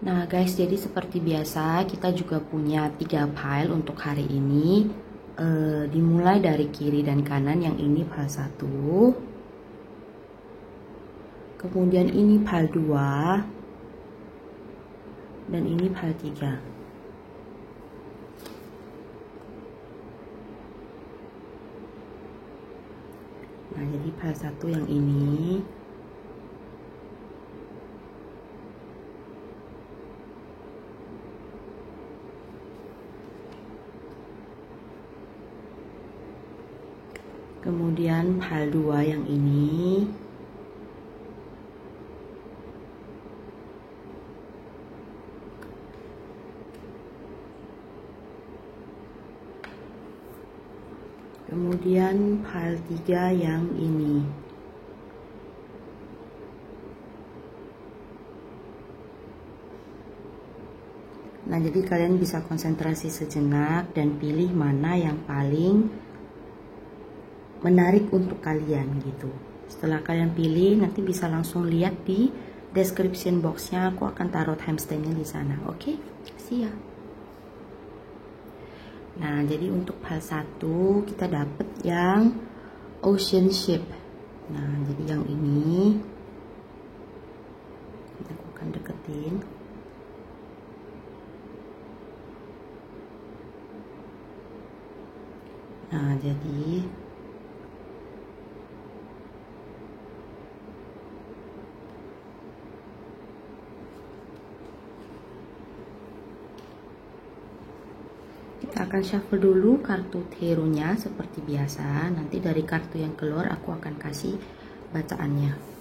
Nah guys, jadi seperti biasa kita juga punya 3 file untuk hari ini. Dimulai dari kiri dan kanan, yang ini file 1, kemudian ini file 2, dan ini file 3. Nah jadi file 1 yang ini, kemudian file 2 yang ini, kemudian file 3 yang ini. Nah jadi kalian bisa konsentrasi sejenak dan pilih mana yang paling menarik untuk kalian gitu. Setelah kalian pilih, nanti bisa langsung lihat di description boxnya, aku akan taruh timestampnya di sana. Oke, siap. Nah jadi untuk file 1 kita dapat yang ocean ship. Nah jadi yang ini aku akan deketin. Nah jadi kita akan shuffle dulu kartu hero-nya seperti biasa. Nanti dari kartu yang keluar aku akan kasih bacaannya.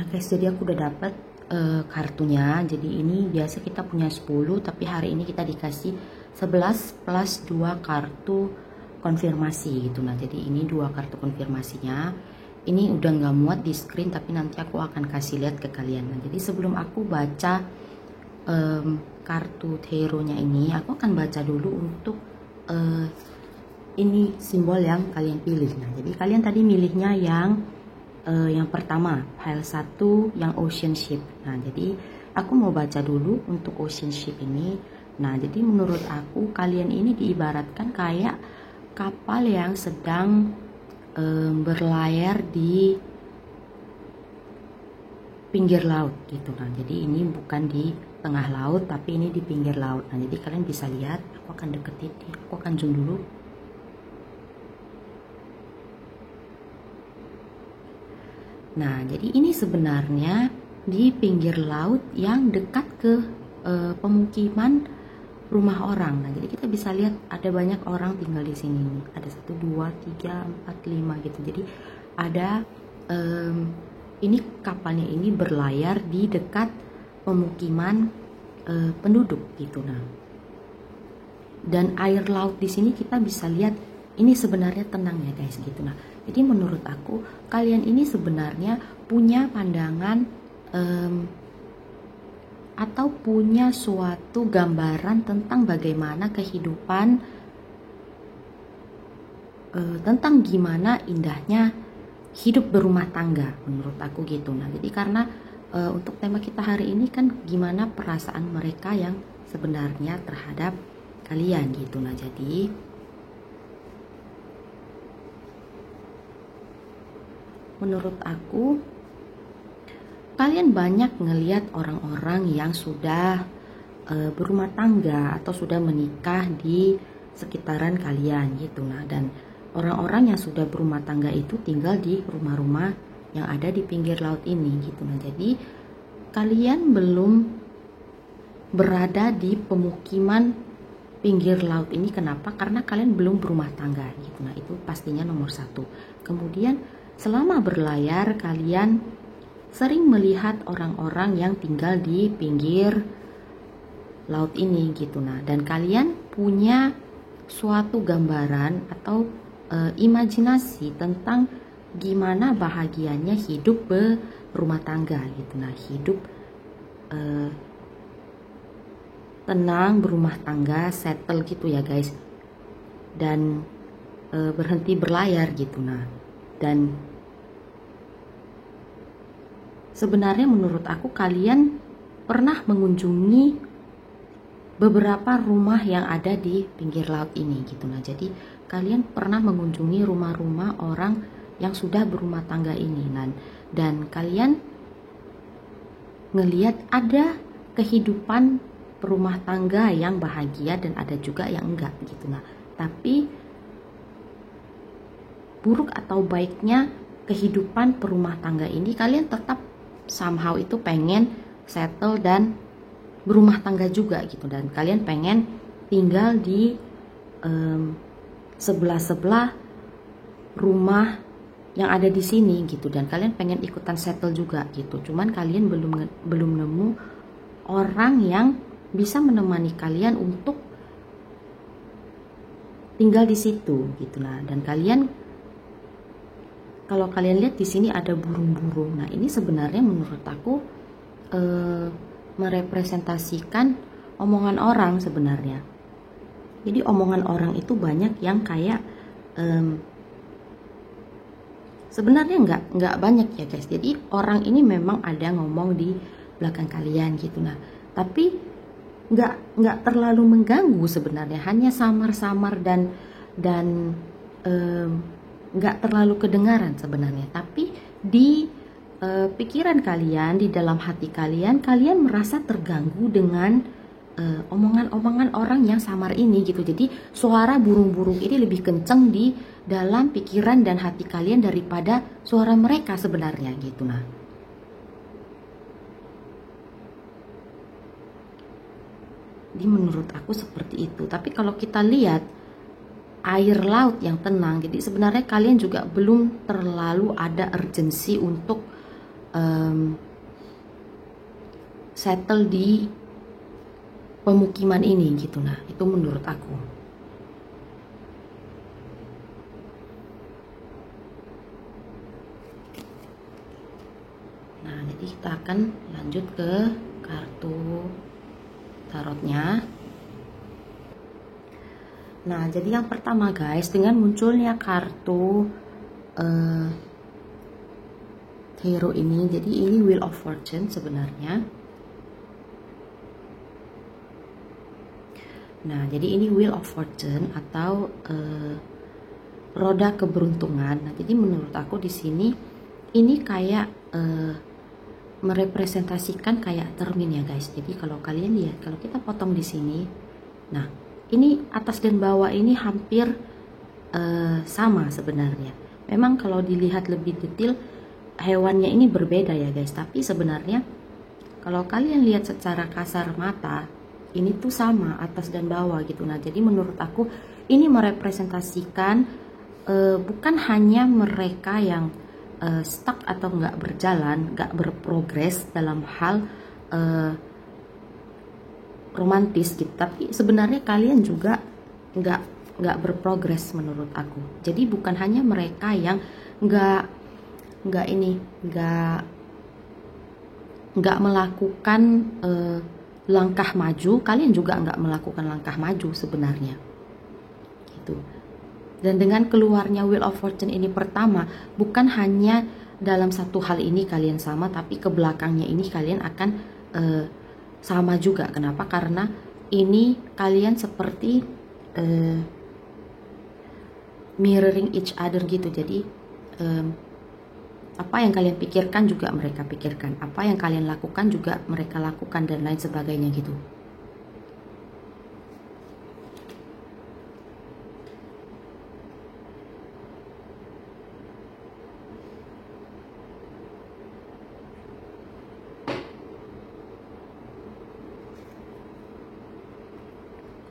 Guys, jadi aku udah dapat kartunya. Jadi ini biasa kita punya 10, tapi hari ini kita dikasih 11 plus 2 kartu konfirmasi gitu. Nah jadi ini 2 kartu konfirmasinya. Ini udah nggak muat di screen, tapi nanti aku akan kasih lihat ke kalian. Nah jadi sebelum aku baca kartu hero nya ini, aku akan baca dulu untuk ini simbol yang kalian pilih. Nah jadi kalian tadi milihnya yang pertama, file 1 yang ocean ship. Nah jadi aku mau baca dulu untuk ocean ship ini. Nah jadi menurut aku kalian ini diibaratkan kayak kapal yang sedang berlayar di pinggir laut gitu. Nah jadi ini bukan di tengah laut, tapi ini di pinggir laut. Nah jadi kalian bisa lihat, aku akan deketin, aku akan zoom dulu. Nah, jadi ini sebenarnya di pinggir laut yang dekat ke pemukiman rumah orang. Nah, jadi kita bisa lihat ada banyak orang tinggal di sini. Ada 1, 2, 3, 4, 5 gitu. Jadi ada ini kapalnya ini berlayar di dekat pemukiman penduduk gitu. Nah, dan air laut di sini kita bisa lihat ini sebenarnya tenang ya guys gitu. Nah jadi menurut aku kalian ini sebenarnya punya pandangan atau punya suatu gambaran tentang bagaimana kehidupan, tentang gimana indahnya hidup berumah tangga menurut aku gitu. Nah jadi karena untuk tema kita hari ini kan gimana perasaan mereka yang sebenarnya terhadap kalian gitu. Nah jadi menurut aku kalian banyak ngelihat orang-orang yang sudah berumah tangga atau sudah menikah di sekitaran kalian gitu. Nah dan orang-orang yang sudah berumah tangga itu tinggal di rumah-rumah yang ada di pinggir laut ini gitu. Nah jadi kalian belum berada di pemukiman pinggir laut ini. Kenapa? Karena kalian belum berumah tangga gitu. Nah itu pastinya nomor 1. Kemudian selama berlayar kalian sering melihat orang-orang yang tinggal di pinggir laut ini gitu. Nah, dan kalian punya suatu gambaran atau imajinasi tentang gimana bahagianya hidup berumah tangga gitu. Nah, hidup tenang berumah tangga, settle gitu ya guys, dan berhenti berlayar gitu. Nah, dan sebenarnya menurut aku kalian pernah mengunjungi beberapa rumah yang ada di pinggir laut ini gitu. Nah, jadi kalian pernah mengunjungi rumah-rumah orang yang sudah berumah tangga ini. Nah, dan kalian ngelihat ada kehidupan berumah tangga yang bahagia dan ada juga yang enggak gitu. Nah, tapi buruk atau baiknya kehidupan berumah tangga ini, kalian tetap somehow itu pengen settle dan berumah tangga juga gitu, dan kalian pengen tinggal di sebelah-sebelah rumah yang ada di sini gitu, dan kalian pengen ikutan settle juga gitu. Cuman kalian belum nemu orang yang bisa menemani kalian untuk tinggal di situ gitu. Nah, dan kalian, kalau kalian lihat di sini ada burung-burung. Nah, ini sebenarnya menurut aku merepresentasikan omongan orang sebenarnya. Jadi omongan orang itu banyak yang kayak sebenarnya nggak banyak ya guys. Jadi orang ini memang ada ngomong di belakang kalian gitu. Nah, tapi nggak terlalu mengganggu sebenarnya, hanya samar-samar dan nggak terlalu kedengaran sebenarnya. Tapi di pikiran kalian, di dalam hati kalian, kalian merasa terganggu dengan omongan-omongan orang yang samar ini gitu. Jadi suara burung-burung ini lebih kenceng di dalam pikiran dan hati kalian daripada suara mereka sebenarnya gitu. Nah, jadi menurut aku seperti itu. Tapi kalau kita lihat air laut yang tenang, jadi sebenarnya kalian juga belum terlalu ada urgensi untuk settle di pemukiman ini gitu. Nah, itu menurut aku. Nah, jadi kita akan lanjut ke kartu tarotnya. Nah, jadi yang pertama guys, dengan munculnya kartu hero ini, jadi ini Wheel of Fortune sebenarnya. Nah, jadi ini Wheel of Fortune atau roda keberuntungan. Nah, jadi menurut aku di sini ini kayak merepresentasikan kayak cermin ya guys. Jadi kalau kalian lihat, kalau kita potong di sini, nah ini atas dan bawah ini hampir sama sebenarnya. Memang kalau dilihat lebih detail hewannya ini berbeda ya guys, tapi sebenarnya kalau kalian lihat secara kasar mata ini tuh sama atas dan bawah gitu. Nah, jadi menurut aku ini merepresentasikan bukan hanya mereka yang stuck atau nggak berjalan, nggak berprogres dalam hal romantis gitu, tapi sebenarnya kalian juga nggak berprogres menurut aku. Jadi bukan hanya mereka yang nggak melakukan langkah maju, kalian juga nggak melakukan langkah maju sebenarnya gitu. Dan dengan keluarnya Wheel of Fortune ini pertama, bukan hanya dalam satu hal ini kalian sama, tapi ke belakangnya ini kalian akan sama juga. Kenapa? Karena ini kalian seperti mirroring each other gitu. Jadi apa yang kalian pikirkan juga mereka pikirkan, apa yang kalian lakukan juga mereka lakukan, dan lain sebagainya gitu.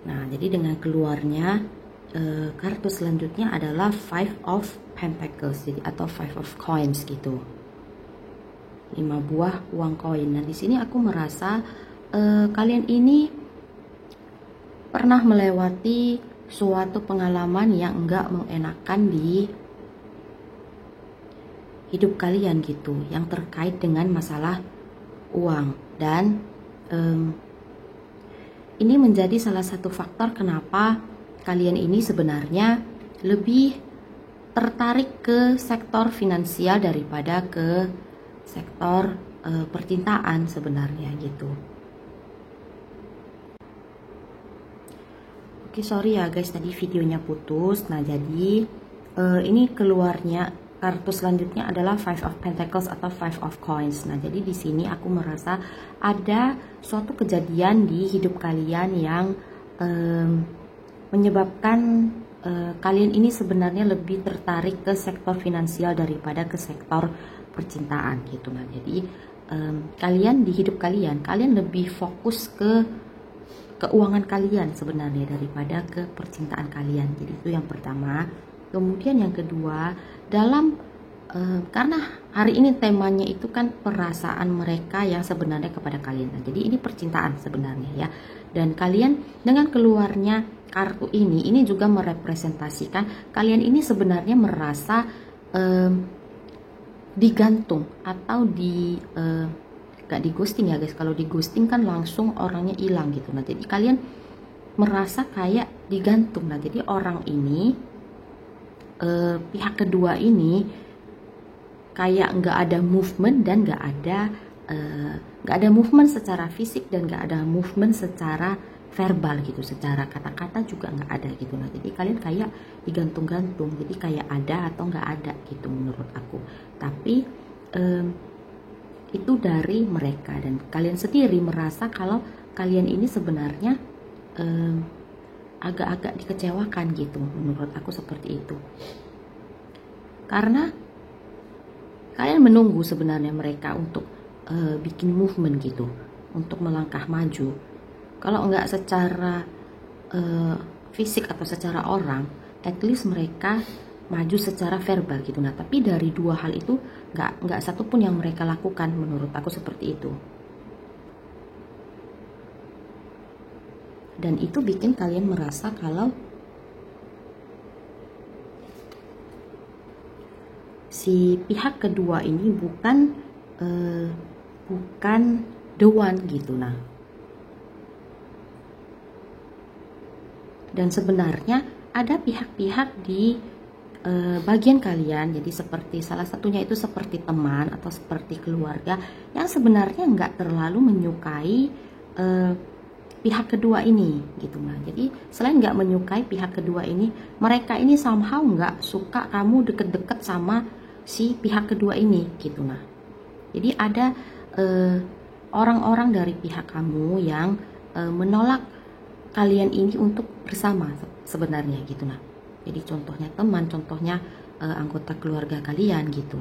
Nah, jadi dengan keluarnya kartu selanjutnya adalah Five of Pentacles, jadi atau Five of Coins gitu. 5 buah uang koin. Nah, di sini aku merasa kalian ini pernah melewati suatu pengalaman yang enggak mengenakan di hidup kalian gitu, yang terkait dengan masalah uang. Dan ini menjadi salah satu faktor kenapa kalian ini sebenarnya lebih tertarik ke sektor finansial daripada ke sektor percintaan sebenarnya gitu. Oke, sorry ya guys, tadi videonya putus. Nah, jadi ini keluarnya kartu selanjutnya adalah Five of Pentacles atau Five of Coins. Nah, jadi di sini aku merasa ada suatu kejadian di hidup kalian yang menyebabkan kalian ini sebenarnya lebih tertarik ke sektor finansial daripada ke sektor percintaan gitu. Nah, jadi kalian di hidup kalian lebih fokus ke keuangan kalian sebenarnya daripada ke percintaan kalian. Jadi itu yang pertama. Kemudian yang kedua, dalam karena hari ini temanya itu kan perasaan mereka yang sebenarnya kepada kalian. Nah, jadi ini percintaan sebenarnya ya. Dan kalian dengan keluarnya kartu ini juga merepresentasikan kalian ini sebenarnya merasa digantung atau gak di ghosting ya guys. Kalau di ghosting kan langsung orangnya hilang gitu. Nah, jadi kalian merasa kayak digantung. Nah, jadi orang ini pihak kedua ini kayak nggak ada movement dan nggak ada movement secara fisik dan nggak ada movement secara verbal gitu, secara kata-kata juga nggak ada gitu. Nah, jadi kalian kayak digantung-gantung, jadi kayak ada atau nggak ada gitu menurut aku. Tapi itu dari mereka, dan kalian sendiri merasa kalau kalian ini sebenarnya agak-agak dikecewakan gitu, menurut aku seperti itu. Karena kalian menunggu sebenarnya mereka untuk bikin movement gitu, untuk melangkah maju. Kalau nggak secara fisik atau secara orang, at least mereka maju secara verbal gitu. Nah, tapi dari dua hal itu nggak satupun yang mereka lakukan, menurut aku seperti itu. Dan itu bikin kalian merasa kalau si pihak kedua ini bukan the one gitu. Nah, dan sebenarnya ada pihak-pihak di bagian kalian, jadi seperti salah satunya itu seperti teman atau seperti keluarga yang sebenarnya nggak terlalu menyukai pihak kedua ini gitu. Nah, jadi selain nggak menyukai pihak kedua ini, mereka ini somehow nggak suka kamu deket-deket sama si pihak kedua ini gitu. Nah, jadi ada orang-orang dari pihak kamu yang menolak kalian ini untuk bersama sebenarnya gitu. Nah, jadi contohnya teman, contohnya anggota keluarga kalian gitu.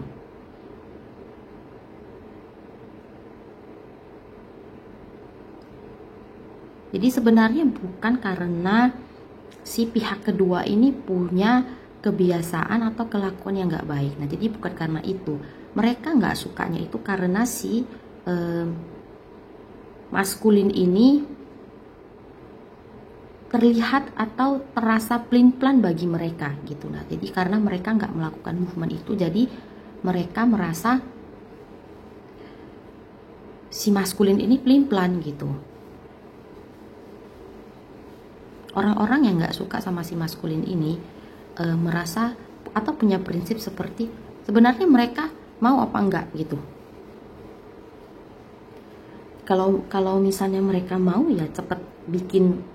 Jadi sebenarnya bukan karena si pihak kedua ini punya kebiasaan atau kelakuan yang nggak baik. Nah, jadi bukan karena itu. Mereka nggak sukanya itu karena si maskulin ini terlihat atau terasa pelin-pelan bagi mereka gitu. Nah, jadi karena mereka nggak melakukan movement itu, jadi mereka merasa si maskulin ini pelin-pelan gitu. Orang-orang yang nggak suka sama si maskulin ini merasa atau punya prinsip seperti sebenarnya mereka mau apa enggak gitu. Kalau misalnya mereka mau ya cepet bikin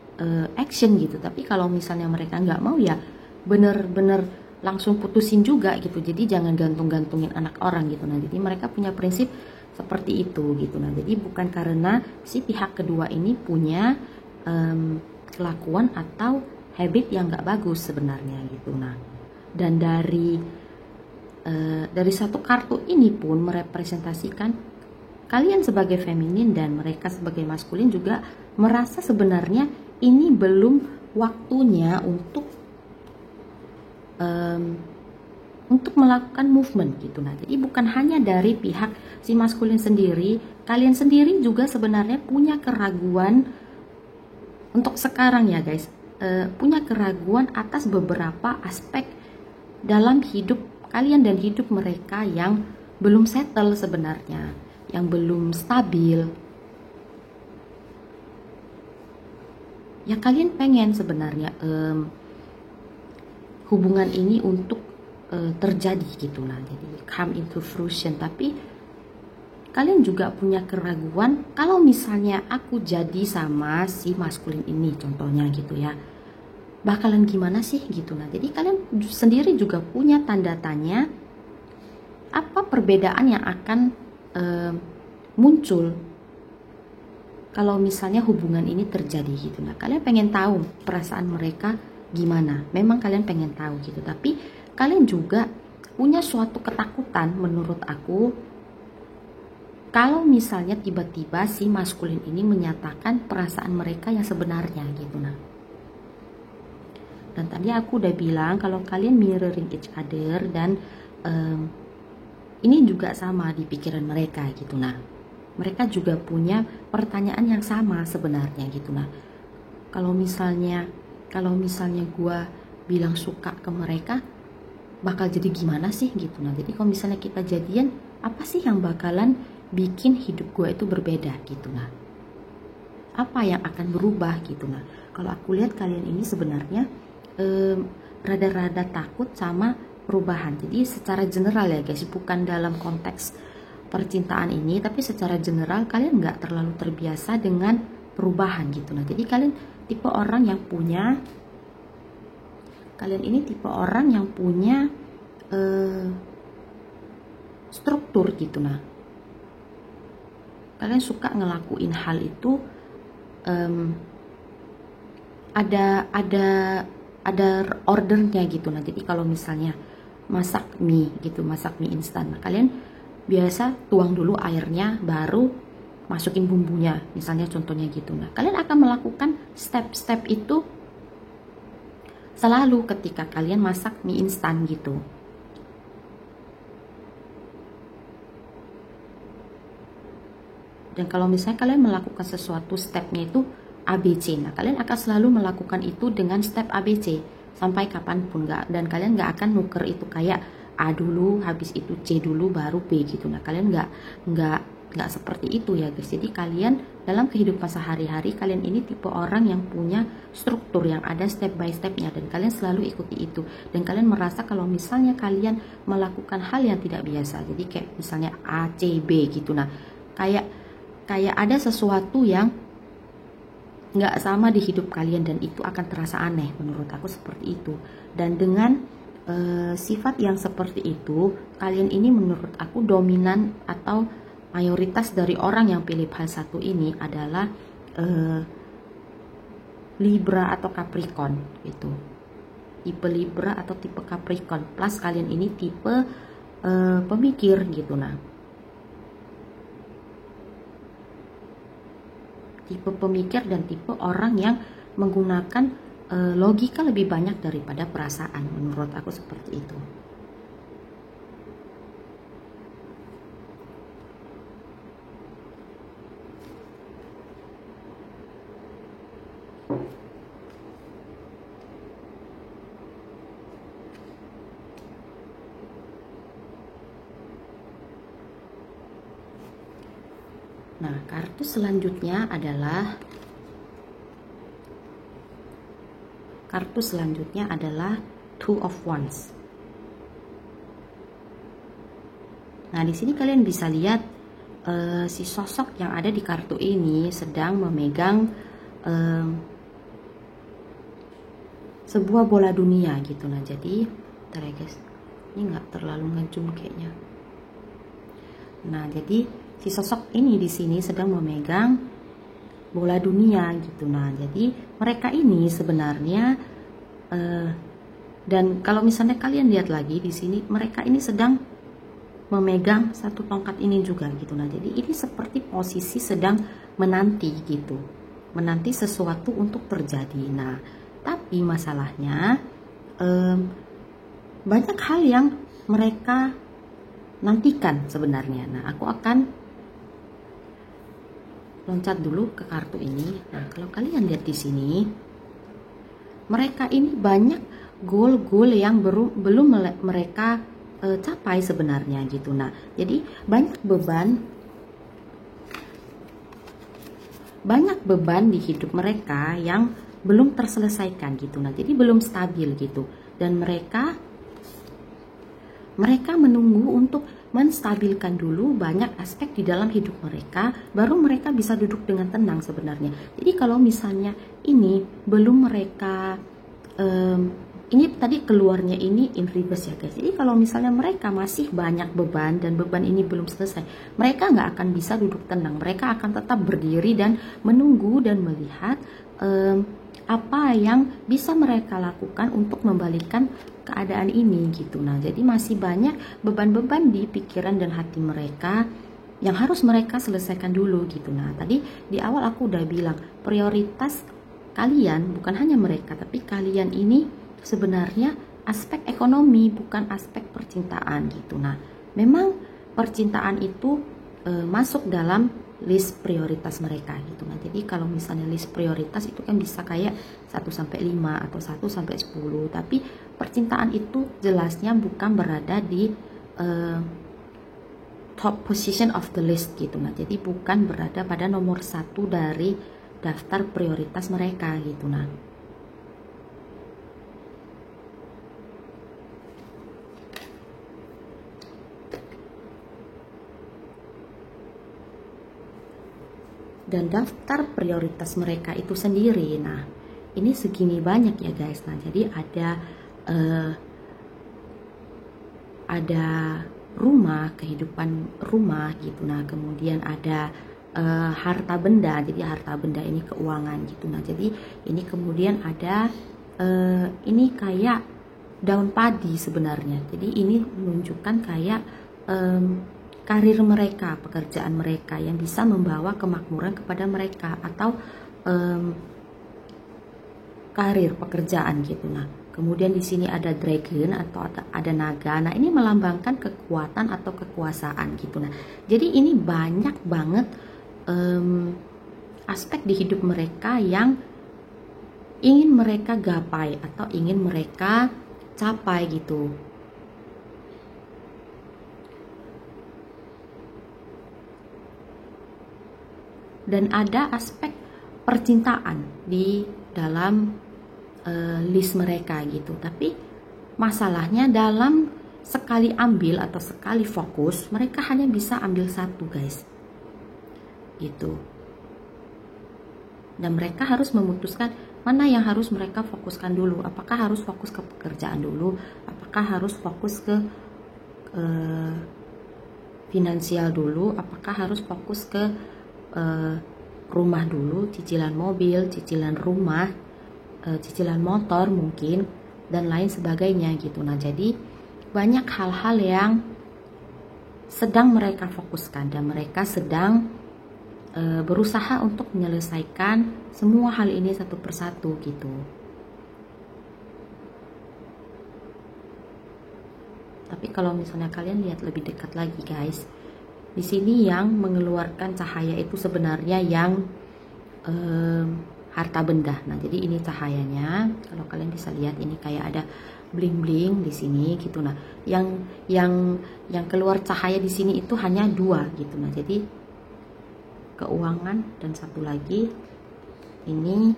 action gitu, tapi kalau misalnya mereka nggak mau ya bener-bener langsung putusin juga gitu. Jadi jangan gantung-gantungin anak orang gitu. Nah, jadi mereka punya prinsip seperti itu gitu. Nah, jadi bukan karena si pihak kedua ini punya kelakuan atau habit yang nggak bagus sebenarnya gitu. Nah, dan dari satu kartu ini pun merepresentasikan kalian sebagai feminin dan mereka sebagai maskulin juga merasa sebenarnya ini belum waktunya untuk untuk melakukan movement gitu. Nah, jadi bukan hanya dari pihak si maskulin sendiri, kalian sendiri juga sebenarnya punya keraguan untuk sekarang ya guys, punya keraguan atas beberapa aspek dalam hidup kalian dan hidup mereka yang belum settle sebenarnya, yang belum stabil. Ya kalian pengen sebenarnya hubungan ini untuk terjadi gitu lah, jadi come into fruition, tapi kalian juga punya keraguan kalau misalnya aku jadi sama si maskulin ini contohnya gitu ya, bakalan gimana sih gitu. Nah, jadi kalian sendiri juga punya tanda tanya apa perbedaan yang akan muncul kalau misalnya hubungan ini terjadi gitu. Nah, kalian pengen tahu perasaan mereka gimana, memang kalian pengen tahu gitu, tapi kalian juga punya suatu ketakutan menurut aku kalau misalnya tiba-tiba si maskulin ini menyatakan perasaan mereka yang sebenarnya gitu. Nah, dan tadi aku udah bilang kalau kalian mirroring each other dan ini juga sama di pikiran mereka gitu. Nah, mereka juga punya pertanyaan yang sama sebenarnya gitu. Nah, kalau misalnya gue bilang suka ke mereka, bakal jadi gimana sih gitu. Nah, jadi kalau misalnya kita jadian, apa sih yang bakalan bikin hidup gue itu berbeda gitu. Nah, apa yang akan berubah gitu. Nah, kalau aku lihat kalian ini sebenarnya rada-rada takut sama perubahan. Jadi secara general ya guys, bukan dalam konteks percintaan ini, tapi secara general kalian nggak terlalu terbiasa dengan perubahan gitu. Nah, jadi kalian tipe orang yang punya, kalian ini tipe orang yang punya struktur gitu. Nah, kalian suka ngelakuin hal itu ada ordernya gitu. Nah, jadi kalau misalnya masak mie gitu, masak mie instan, nah, kalian biasa tuang dulu airnya baru masukin bumbunya, misalnya contohnya gitu. Nah, kalian akan melakukan step-step itu selalu ketika kalian masak mie instan gitu. Dan kalau misalnya kalian melakukan sesuatu stepnya itu ABC, nah kalian akan selalu melakukan itu dengan step ABC sampai kapanpun, dan kalian nggak akan nuker itu kayak A dulu, habis itu C dulu, baru B gitu. Nah, kalian nggak seperti itu ya guys. Jadi kalian dalam kehidupan sehari-hari, kalian ini tipe orang yang punya struktur, yang ada step by stepnya, dan kalian selalu ikuti itu. Dan kalian merasa kalau misalnya kalian melakukan hal yang tidak biasa, jadi kayak misalnya A, C, B gitu. Nah, kayak ada sesuatu yang nggak sama di hidup kalian, dan itu akan terasa aneh menurut aku seperti itu. Dan dengan sifat yang seperti itu, kalian ini menurut aku dominan atau mayoritas dari orang yang pilih hal satu ini adalah Libra atau Capricorn gitu. Tipe Libra atau tipe Capricorn, plus kalian ini tipe pemikir gitu. Nah, tipe pemikir dan tipe orang yang menggunakan logika lebih banyak daripada perasaan, menurut aku seperti itu. Nah, kartu selanjutnya adalah Two of Wands. Nah, di sini kalian bisa lihat si sosok yang ada di kartu ini sedang memegang sebuah bola dunia gitu. Nah, jadi bentar ya guys, ini nggak terlalu ngezoom kayaknya. Nah, jadi si sosok ini di sini sedang memegang bola dunia gitu. Nah, jadi mereka ini sebenarnya dan kalau misalnya kalian lihat lagi di sini, mereka ini sedang memegang satu tongkat ini juga gitu. Nah, jadi ini seperti posisi sedang menanti gitu, menanti sesuatu untuk terjadi. Nah, tapi masalahnya banyak hal yang mereka nantikan sebenarnya. Nah, aku akan loncat dulu ke kartu ini. Nah, kalau kalian lihat di sini, mereka ini banyak goal-goal yang belum mereka capai sebenarnya gitu. Nah, jadi banyak beban di hidup mereka yang belum terselesaikan gitu. Nah, jadi belum stabil gitu. Dan mereka menunggu untuk menstabilkan dulu banyak aspek di dalam hidup mereka, baru mereka bisa duduk dengan tenang sebenarnya. Jadi kalau misalnya ini belum mereka ini tadi keluarnya ini in reverse ya guys. Jadi kalau misalnya mereka masih banyak beban dan beban ini belum selesai, mereka nggak akan bisa duduk tenang. Mereka akan tetap berdiri dan menunggu dan melihat apa yang bisa mereka lakukan untuk membalikan keadaan ini gitu. Nah, jadi masih banyak beban-beban di pikiran dan hati mereka yang harus mereka selesaikan dulu gitu. Nah, tadi di awal aku udah bilang prioritas kalian bukan hanya mereka, tapi kalian ini sebenarnya aspek ekonomi, bukan aspek percintaan gitu. Nah, memang percintaan itu masuk dalam list prioritas mereka gitu. Nah, jadi kalau misalnya list prioritas itu kan bisa kayak 1 sampai 5 atau 1 sampai 10, tapi percintaan itu jelasnya bukan berada di top position of the list gitu. Nah, jadi bukan berada pada nomor 1 dari daftar prioritas mereka gitu. Nah, dan daftar prioritas mereka itu sendiri. Nah, ini segini banyak ya guys. Nah, jadi ada rumah, kehidupan rumah gitu. Nah, kemudian ada harta benda. Jadi harta benda ini keuangan gitu. Nah, jadi ini kemudian ada ini kayak daun padi sebenarnya. Jadi ini menunjukkan kayak karir mereka, pekerjaan mereka yang bisa membawa kemakmuran kepada mereka, atau karir pekerjaan gitu. Nah, kemudian di sini ada dragon atau ada naga. Nah, ini melambangkan kekuatan atau kekuasaan gitu. Nah, jadi ini banyak banget aspek di hidup mereka yang ingin mereka gapai atau ingin mereka capai gitu. Dan ada aspek percintaan di dalam list mereka gitu. Tapi masalahnya dalam sekali ambil atau sekali fokus, mereka hanya bisa ambil satu guys gitu. Dan mereka harus memutuskan mana yang harus mereka fokuskan dulu. Apakah harus fokus ke pekerjaan dulu, apakah harus fokus ke finansial dulu, apakah harus fokus ke rumah dulu, cicilan mobil, cicilan rumah, cicilan motor mungkin, dan lain sebagainya gitu. Nah, jadi banyak hal-hal yang sedang mereka fokuskan dan mereka sedang berusaha untuk menyelesaikan semua hal ini satu persatu gitu. Tapi kalau misalnya kalian lihat lebih dekat lagi guys, di sini yang mengeluarkan cahaya itu sebenarnya yang harta benda. Nah, jadi ini cahayanya. Kalau kalian bisa lihat ini kayak ada bling-bling di sini gitu. Nah, yang keluar cahaya di sini itu hanya 2 gitu. Nah, jadi keuangan dan satu lagi ini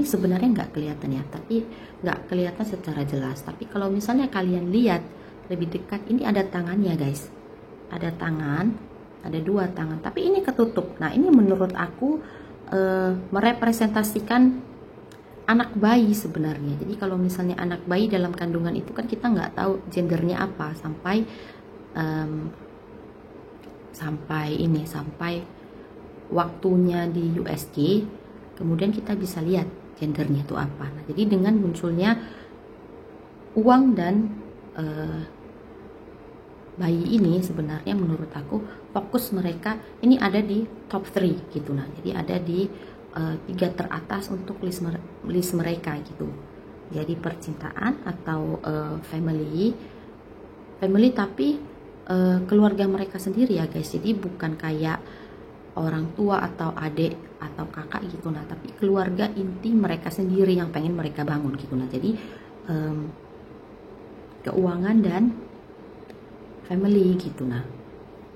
sebenarnya nggak kelihatan ya, tapi nggak kelihatan secara jelas. Tapi kalau misalnya kalian lihat lebih dekat, ini ada tangannya guys, ada tangan, ada 2 tangan, tapi ini ketutup. Nah, ini menurut aku merepresentasikan anak bayi sebenarnya. Jadi kalau misalnya anak bayi dalam kandungan itu kan kita nggak tahu gendernya apa sampai waktunya di USG, kemudian kita bisa lihat gendernya itu apa. Nah, jadi dengan munculnya uang dan bayi ini sebenarnya menurut aku fokus mereka ini ada di top 3 gitu. Nah, jadi ada di 3 teratas untuk list mereka gitu. Jadi percintaan atau family tapi keluarga mereka sendiri ya guys. Jadi bukan kayak orang tua atau adik atau kakak gitu, nah tapi keluarga inti mereka sendiri yang pengen mereka bangun gitu. Nah jadi keuangan dan family gitu. Nah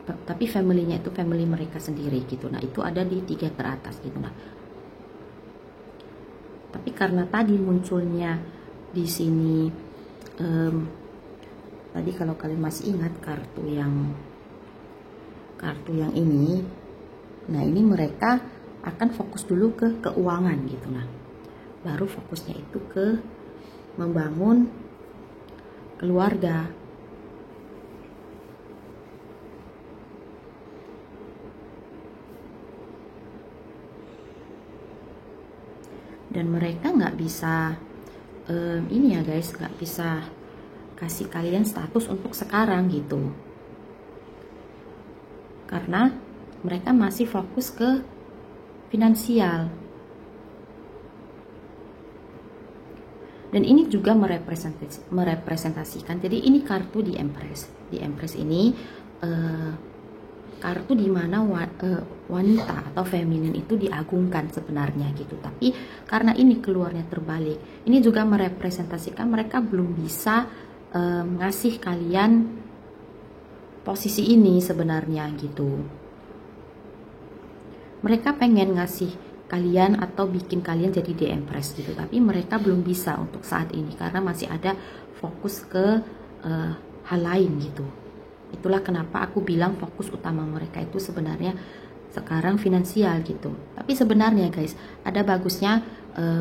tapi familynya itu family mereka sendiri gitu. Nah itu ada di 3 ke atas gitu. Nah tapi karena tadi munculnya di sini tadi kalau kalian masih ingat kartu yang ini, nah ini mereka akan fokus dulu ke keuangan gitu. Nah baru fokusnya itu ke membangun keluarga. Dan mereka nggak bisa ini ya guys, nggak bisa kasih kalian status untuk sekarang gitu, karena mereka masih fokus ke finansial. Dan ini juga merepresentasikan, jadi ini kartu di Empress. Di Empress ini kartu dimana wanita atau feminin itu diagungkan sebenarnya gitu. Tapi karena ini keluarnya terbalik, ini juga merepresentasikan mereka belum bisa ngasih kalian posisi ini sebenarnya gitu. Mereka pengen ngasih kalian atau bikin kalian jadi The Empress gitu, tapi mereka belum bisa untuk saat ini karena masih ada fokus ke hal lain gitu. Itulah kenapa aku bilang fokus utama mereka itu sebenarnya sekarang finansial gitu. Tapi sebenarnya guys, ada bagusnya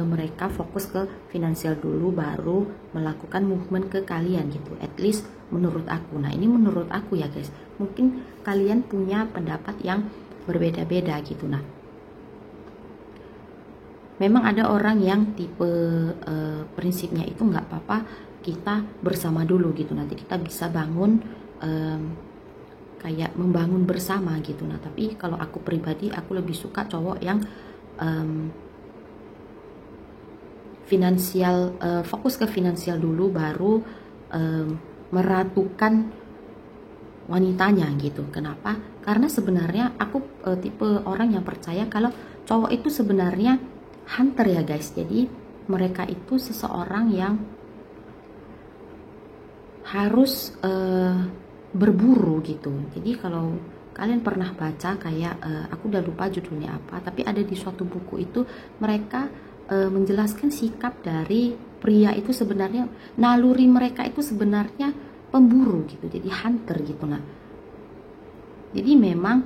mereka fokus ke finansial dulu baru melakukan movement ke kalian gitu. At least menurut aku. Nah ini menurut aku ya guys. Mungkin kalian punya pendapat yang berbeda-beda gitu. Nah memang ada orang yang tipe prinsipnya itu nggak apa-apa kita bersama dulu gitu, nanti kita bisa bangun kayak membangun bersama gitu. Nah tapi kalau aku pribadi, aku lebih suka cowok yang finansial, fokus ke finansial dulu baru meratukan wanitanya gitu. Kenapa? Karena sebenarnya aku tipe orang yang percaya kalau cowok itu sebenarnya hunter ya guys. Jadi mereka itu seseorang yang harus berburu gitu. Jadi kalau kalian pernah baca kayak aku udah lupa judulnya apa, tapi ada di suatu buku itu mereka menjelaskan sikap dari pria itu sebenarnya, naluri mereka itu sebenarnya pemburu gitu, jadi hunter gitu. Nah jadi memang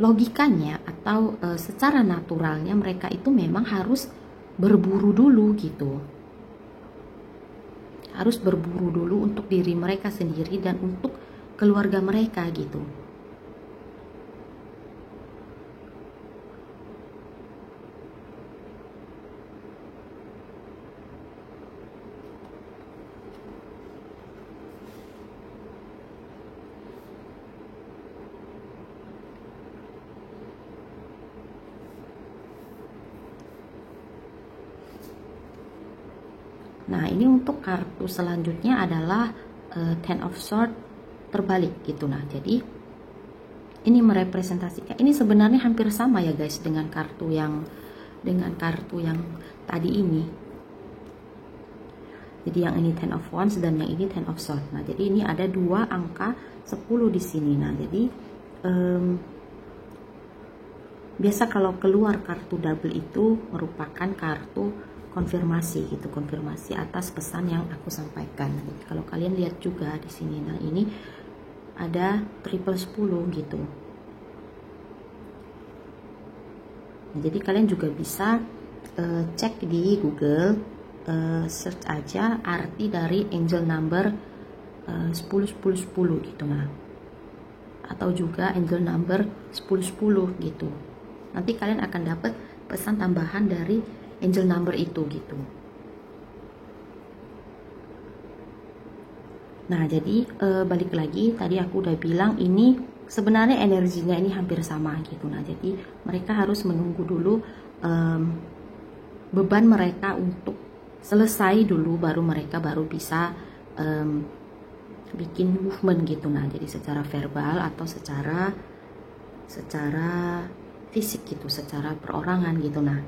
logikanya atau secara naturalnya mereka itu memang harus berburu dulu gitu, harus berburu dulu untuk diri mereka sendiri dan untuk keluarga mereka gitu. Nah ini untuk kartu selanjutnya adalah Ten of Swords terbalik gitu. Nah jadi ini merepresentasikan, ini sebenarnya hampir sama ya guys dengan kartu yang tadi ini. Jadi yang ini Ten of Wands dan yang ini Ten of Swords. Nah jadi ini ada 2 angka 10 di sini. Nah jadi biasa kalau keluar kartu double itu merupakan kartu konfirmasi gitu, konfirmasi atas pesan yang aku sampaikan. Jadi kalau kalian lihat juga di sini, nah ini ada triple 10 gitu. Nah, jadi kalian juga bisa cek di Google, search aja arti dari angel number 10 10 10 gitu. Nah atau juga angel number 10 10 gitu. Nanti kalian akan dapat pesan tambahan dari angel number itu gitu. Nah jadi balik lagi, tadi aku udah bilang ini sebenarnya energinya ini hampir sama gitu. Nah jadi mereka harus menunggu dulu beban mereka untuk selesai dulu baru mereka baru bisa bikin movement gitu. Nah, jadi secara verbal atau secara fisik gitu, secara perorangan gitu. Nah,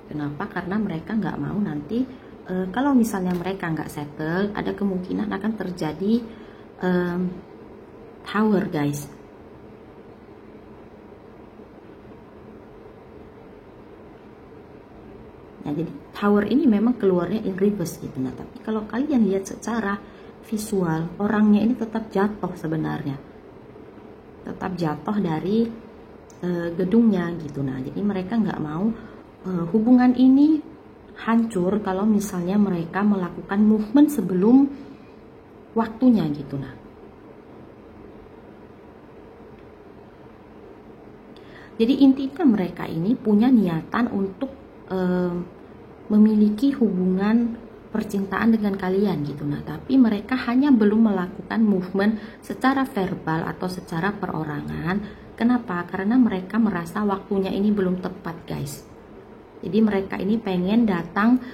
kenapa? Karena mereka nggak mau nanti kalau misalnya mereka nggak settle, ada kemungkinan akan terjadi tower, guys. Nah, jadi tower ini memang keluarnya in reverse gitu. Nah, tapi kalau kalian lihat secara visual, orangnya ini tetap jatuh sebenarnya, tetap jatuh dari gedungnya gitu. Nah, jadi mereka nggak mau hubungan ini hancur kalau misalnya mereka melakukan movement sebelum waktunya gitu. Nah, jadi intinya mereka ini punya niatan untuk memiliki hubungan percintaan dengan kalian gitu. Nah, tapi mereka hanya belum melakukan movement secara verbal atau secara perorangan. Kenapa? Karena mereka merasa waktunya ini belum tepat, guys. Jadi mereka ini pengen datang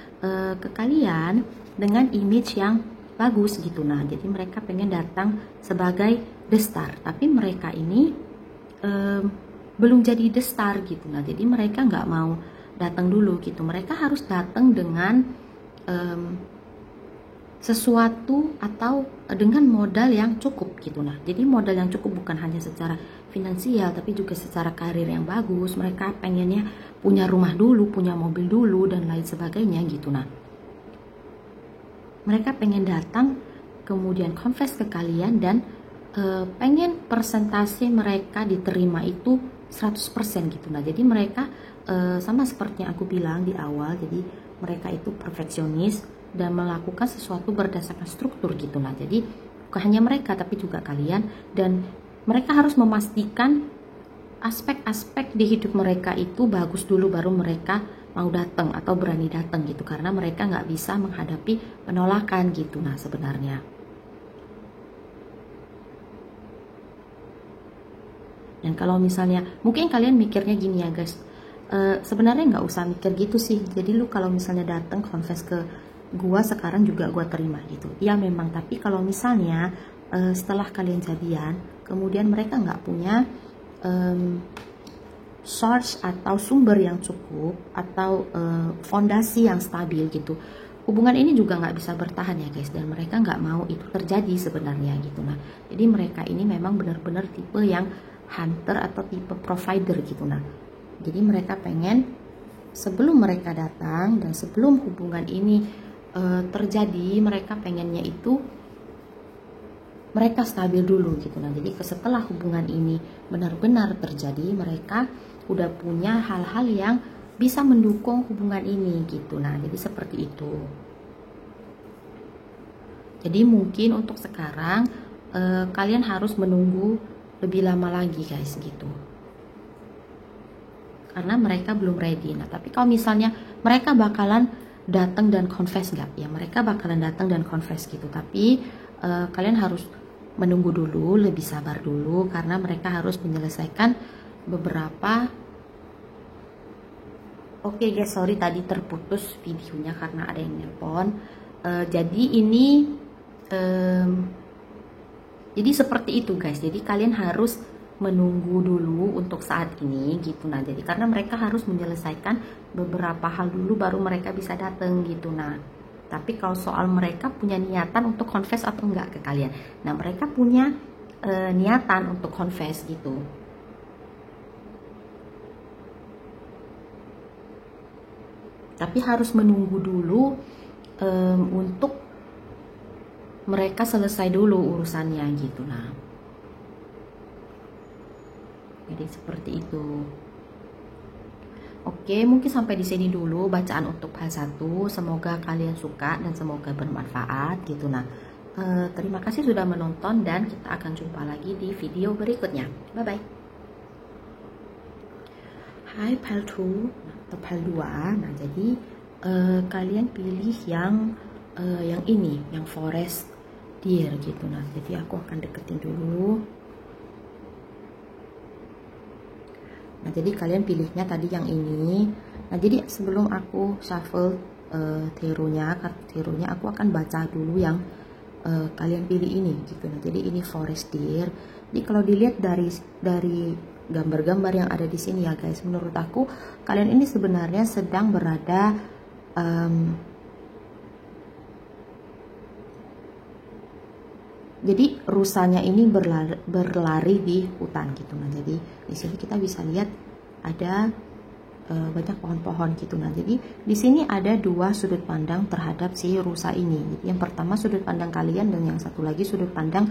ke kalian dengan image yang bagus gitu. Nah, jadi mereka pengen datang sebagai the star, tapi mereka ini belum jadi the star gitu. Nah, jadi mereka nggak mau datang dulu gitu. Mereka harus datang dengan sesuatu atau dengan modal yang cukup gitu. Nah, jadi modal yang cukup bukan hanya secara finansial tapi juga secara karir yang bagus. Mereka pengennya punya rumah dulu, punya mobil dulu dan lain sebagainya gitu. Nah, mereka pengen datang kemudian confess ke kalian dan pengen persentase mereka diterima itu 100% gitu. Nah, jadi mereka sama seperti yang aku bilang di awal, jadi mereka itu perfeksionis dan melakukan sesuatu berdasarkan struktur gitu. Nah, jadi bukan hanya mereka tapi juga kalian, dan mereka harus memastikan aspek-aspek di hidup mereka itu bagus dulu baru mereka mau datang atau berani datang gitu, karena mereka nggak bisa menghadapi penolakan gitu. Nah, sebenarnya dan kalau misalnya mungkin kalian mikirnya gini ya guys, sebenarnya nggak usah mikir gitu sih. Jadi lu kalau misalnya datang confess ke gua sekarang juga gua terima gitu. Ya memang, tapi kalau misalnya setelah kalian jadian kemudian mereka nggak punya source atau sumber yang cukup atau fondasi yang stabil gitu, hubungan ini juga nggak bisa bertahan ya guys, dan mereka nggak mau itu terjadi sebenarnya gitu. Nah, jadi mereka ini memang benar-benar tipe yang hunter atau tipe provider gitu. Nah, jadi mereka pengen sebelum mereka datang dan sebelum hubungan ini terjadi, mereka pengennya itu mereka stabil dulu gitu. Nah, jadi setelah hubungan ini benar-benar terjadi, mereka udah punya hal-hal yang bisa mendukung hubungan ini gitu. Nah, jadi seperti itu. Jadi mungkin untuk sekarang kalian harus menunggu lebih lama lagi guys gitu, karena mereka belum ready. Nah, tapi kalau misalnya mereka bakalan datang dan confess nggak? Ya mereka bakalan datang dan confess gitu, tapi kalian harus menunggu dulu, lebih sabar dulu, karena mereka harus menyelesaikan beberapa. Oke guys, sorry tadi terputus videonya karena ada yang nelpon. Jadi ini jadi seperti itu guys, jadi kalian harus menunggu dulu untuk saat ini gitu. Nah, jadi karena mereka harus menyelesaikan beberapa hal dulu baru mereka bisa datang gitu. Nah, tapi kalau soal mereka punya niatan untuk confess atau enggak ke kalian, nah mereka punya niatan untuk confess gitu. Tapi harus menunggu dulu untuk mereka selesai dulu urusannya gitu. Nah, jadi seperti itu. Oke, mungkin sampai di sini dulu bacaan untuk hal 1. Semoga kalian suka dan semoga bermanfaat gitu. Nah, terima kasih sudah menonton dan kita akan jumpa lagi di video berikutnya. Bye bye. Hai PAL 2 atau PAL 2. Nah, jadi kalian pilih yang ini, yang forest deer gitu. Nah, jadi aku akan deketin dulu. Nah, jadi kalian pilihnya tadi yang ini. Nah, jadi sebelum aku shuffle kartu terunya, aku akan baca dulu yang kalian pilih ini gitu. Nah, jadi ini Forest Deer. Jadi kalau dilihat dari gambar-gambar yang ada di sini ya guys, menurut aku kalian ini sebenarnya sedang berada jadi rusanya ini berlari di hutan gitu. Nah, jadi di sini kita bisa lihat ada banyak pohon-pohon gitu. Nah, jadi di sini ada dua sudut pandang terhadap si rusa ini. Jadi, yang pertama sudut pandang kalian dan yang satu lagi sudut pandang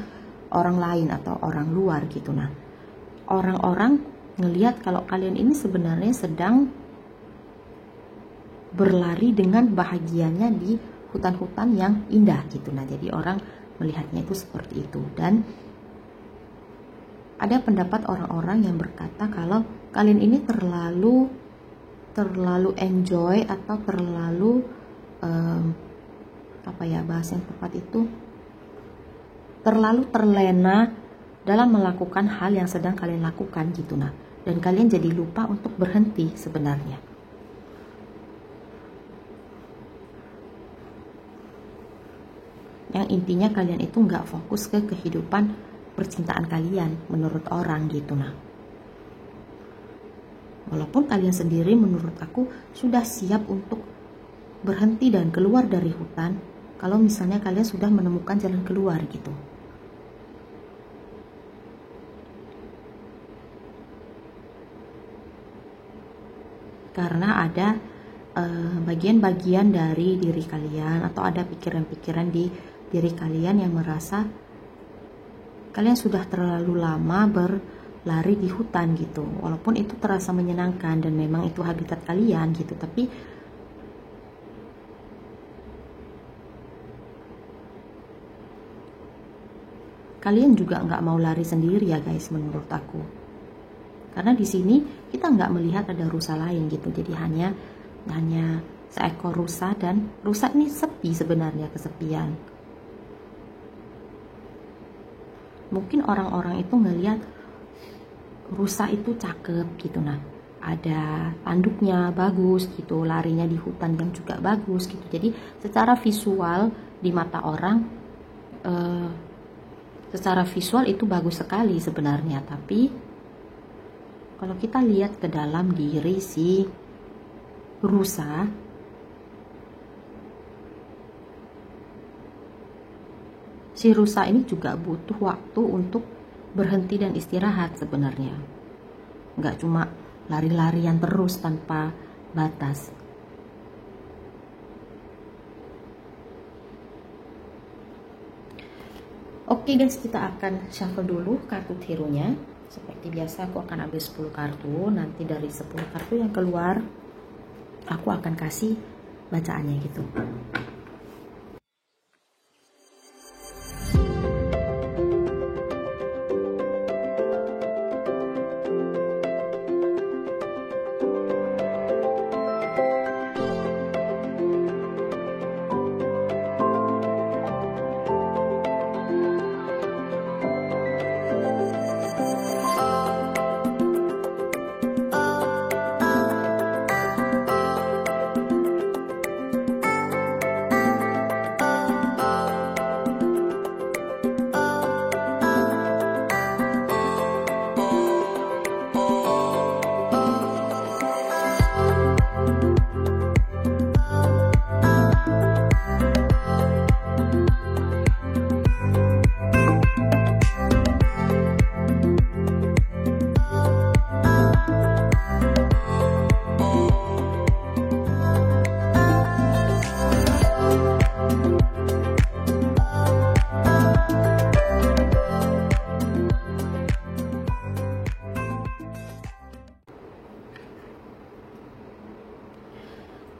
orang lain atau orang luar gitu. Nah, orang-orang ngelihat kalau kalian ini sebenarnya sedang berlari dengan bahagianya di hutan-hutan yang indah gitu. Nah, jadi orang melihatnya itu seperti itu. Dan ada pendapat orang-orang yang berkata kalau kalian ini terlalu enjoy atau terlalu apa ya bahasa yang tepat itu, terlalu terlena dalam melakukan hal yang sedang kalian lakukan gitu. Nah, dan kalian jadi lupa untuk berhenti sebenarnya. Yang intinya kalian itu nggak fokus ke kehidupan percintaan kalian menurut orang gitu. Nah, walaupun kalian sendiri menurut aku sudah siap untuk berhenti dan keluar dari hutan, kalau misalnya kalian sudah menemukan jalan keluar gitu. Karena ada bagian-bagian dari diri kalian atau ada pikiran-pikiran di diri kalian yang merasa kalian sudah terlalu lama berlari di hutan gitu. Walaupun itu terasa menyenangkan dan memang itu habitat kalian gitu, tapi kalian juga nggak mau lari sendiri ya guys menurut aku. Karena di sini kita nggak melihat ada rusa lain gitu. Jadi hanya seekor rusa, dan rusa ini sepi sebenarnya, kesepian. Mungkin orang-orang itu ngelihat rusa itu cakep gitu. Nah, ada tanduknya bagus gitu, larinya di hutan yang juga bagus gitu. Jadi secara visual di mata orang, secara visual itu bagus sekali sebenarnya. Tapi kalau kita lihat ke dalam diri si rusa, ini juga butuh waktu untuk berhenti dan istirahat sebenarnya. Nggak cuma lari-larian terus tanpa batas. Oke guys, kita akan shuffle dulu kartu terunya. Seperti biasa aku akan ambil 10 kartu. Nanti dari 10 kartu yang keluar, aku akan kasih bacaannya gitu.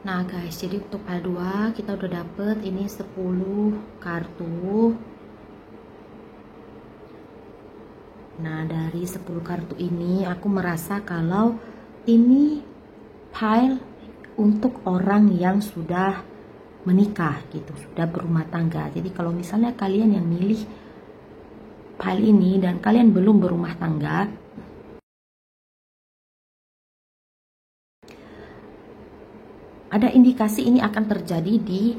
Nah guys, jadi untuk L2 kita udah dapet ini 10 kartu. Nah, dari 10 kartu ini aku merasa kalau ini pile untuk orang yang sudah menikah gitu, sudah berumah tangga. Jadi kalau misalnya kalian yang milih pile ini dan kalian belum berumah tangga, ada indikasi ini akan terjadi di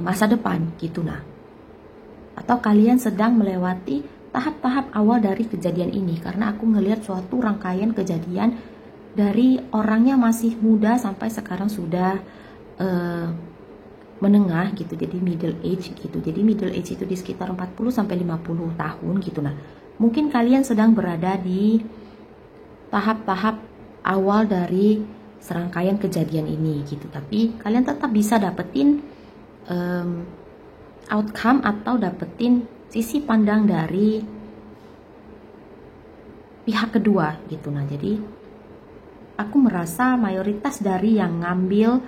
masa depan gitu. Nah, atau kalian sedang melewati tahap-tahap awal dari kejadian ini, karena aku ngelihat suatu rangkaian kejadian dari orangnya masih muda sampai sekarang sudah menengah gitu, jadi middle age gitu. Jadi middle age itu di sekitar 40 sampai 50 tahun gitu. Nah, mungkin kalian sedang berada di tahap-tahap awal dari serangkaian kejadian ini gitu, tapi kalian tetap bisa dapetin outcome atau dapetin sisi pandang dari pihak kedua gitu. Nah, jadi aku merasa mayoritas dari yang ngambil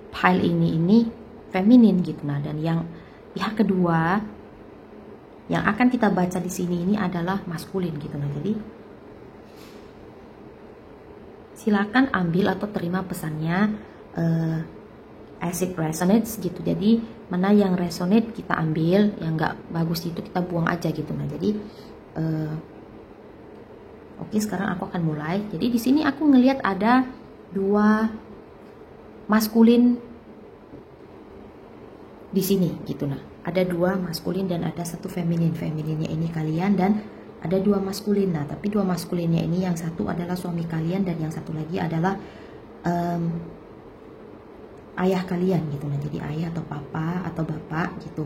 pile ini feminin gitu. Nah, dan yang pihak kedua yang akan kita baca di sini ini adalah maskulin gitu. Nah, jadi silakan ambil atau terima pesannya as it resonates gitu. Jadi mana yang resonate kita ambil, yang nggak bagus itu kita buang aja gitu. Nah, jadi oke, sekarang aku akan mulai. Jadi di sini aku ngelihat ada dua maskulin di sini gitu. Nah, ada dua maskulin dan ada satu feminin. Femininnya ini kalian dan ada dua maskulin. Nah, tapi dua maskulinnya ini yang satu adalah suami kalian dan yang satu lagi adalah ayah kalian gitu. Nah, jadi ayah atau papa atau bapak gitu.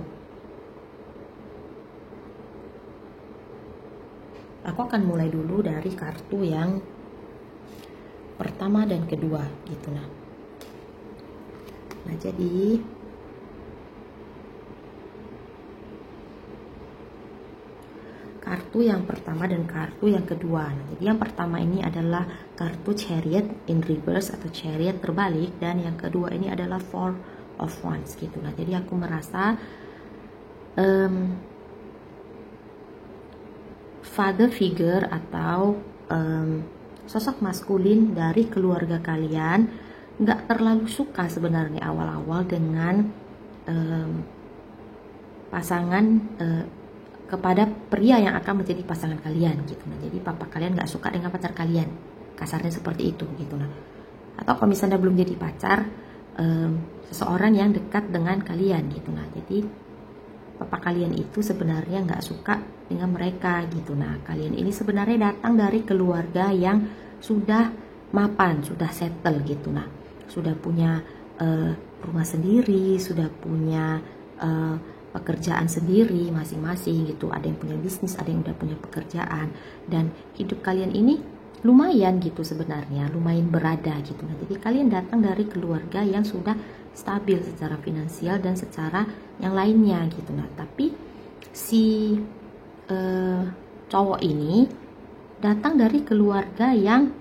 Aku akan mulai dulu dari kartu yang pertama dan kedua gitu. Nah, jadi kartu yang pertama dan kartu yang kedua. Nah, jadi yang pertama ini adalah kartu Chariot in reverse atau Chariot terbalik, dan yang kedua ini adalah Four of Wands gitu. Nah, jadi aku merasa father figure atau sosok maskulin dari keluarga kalian nggak terlalu suka sebenarnya awal-awal dengan pasangan kepada pria yang akan menjadi pasangan kalian gitu. Nah, jadi papa kalian nggak suka dengan pacar kalian, kasarnya seperti itu gitu. Nah, atau kalau misalnya belum jadi pacar, seseorang yang dekat dengan kalian gitu. Nah, jadi papa kalian itu sebenarnya nggak suka dengan mereka gitu. Nah, kalian ini sebenarnya datang dari keluarga yang sudah mapan, sudah settle gitu. Nah, sudah punya rumah sendiri, sudah punya pekerjaan sendiri masing-masing gitu. Ada yang punya bisnis, ada yang udah punya pekerjaan, dan hidup kalian ini lumayan gitu sebenarnya, lumayan berada gitu. Nah, jadi kalian datang dari keluarga yang sudah stabil secara finansial dan secara yang lainnya gitu. Nah, tapi si cowok ini datang dari keluarga yang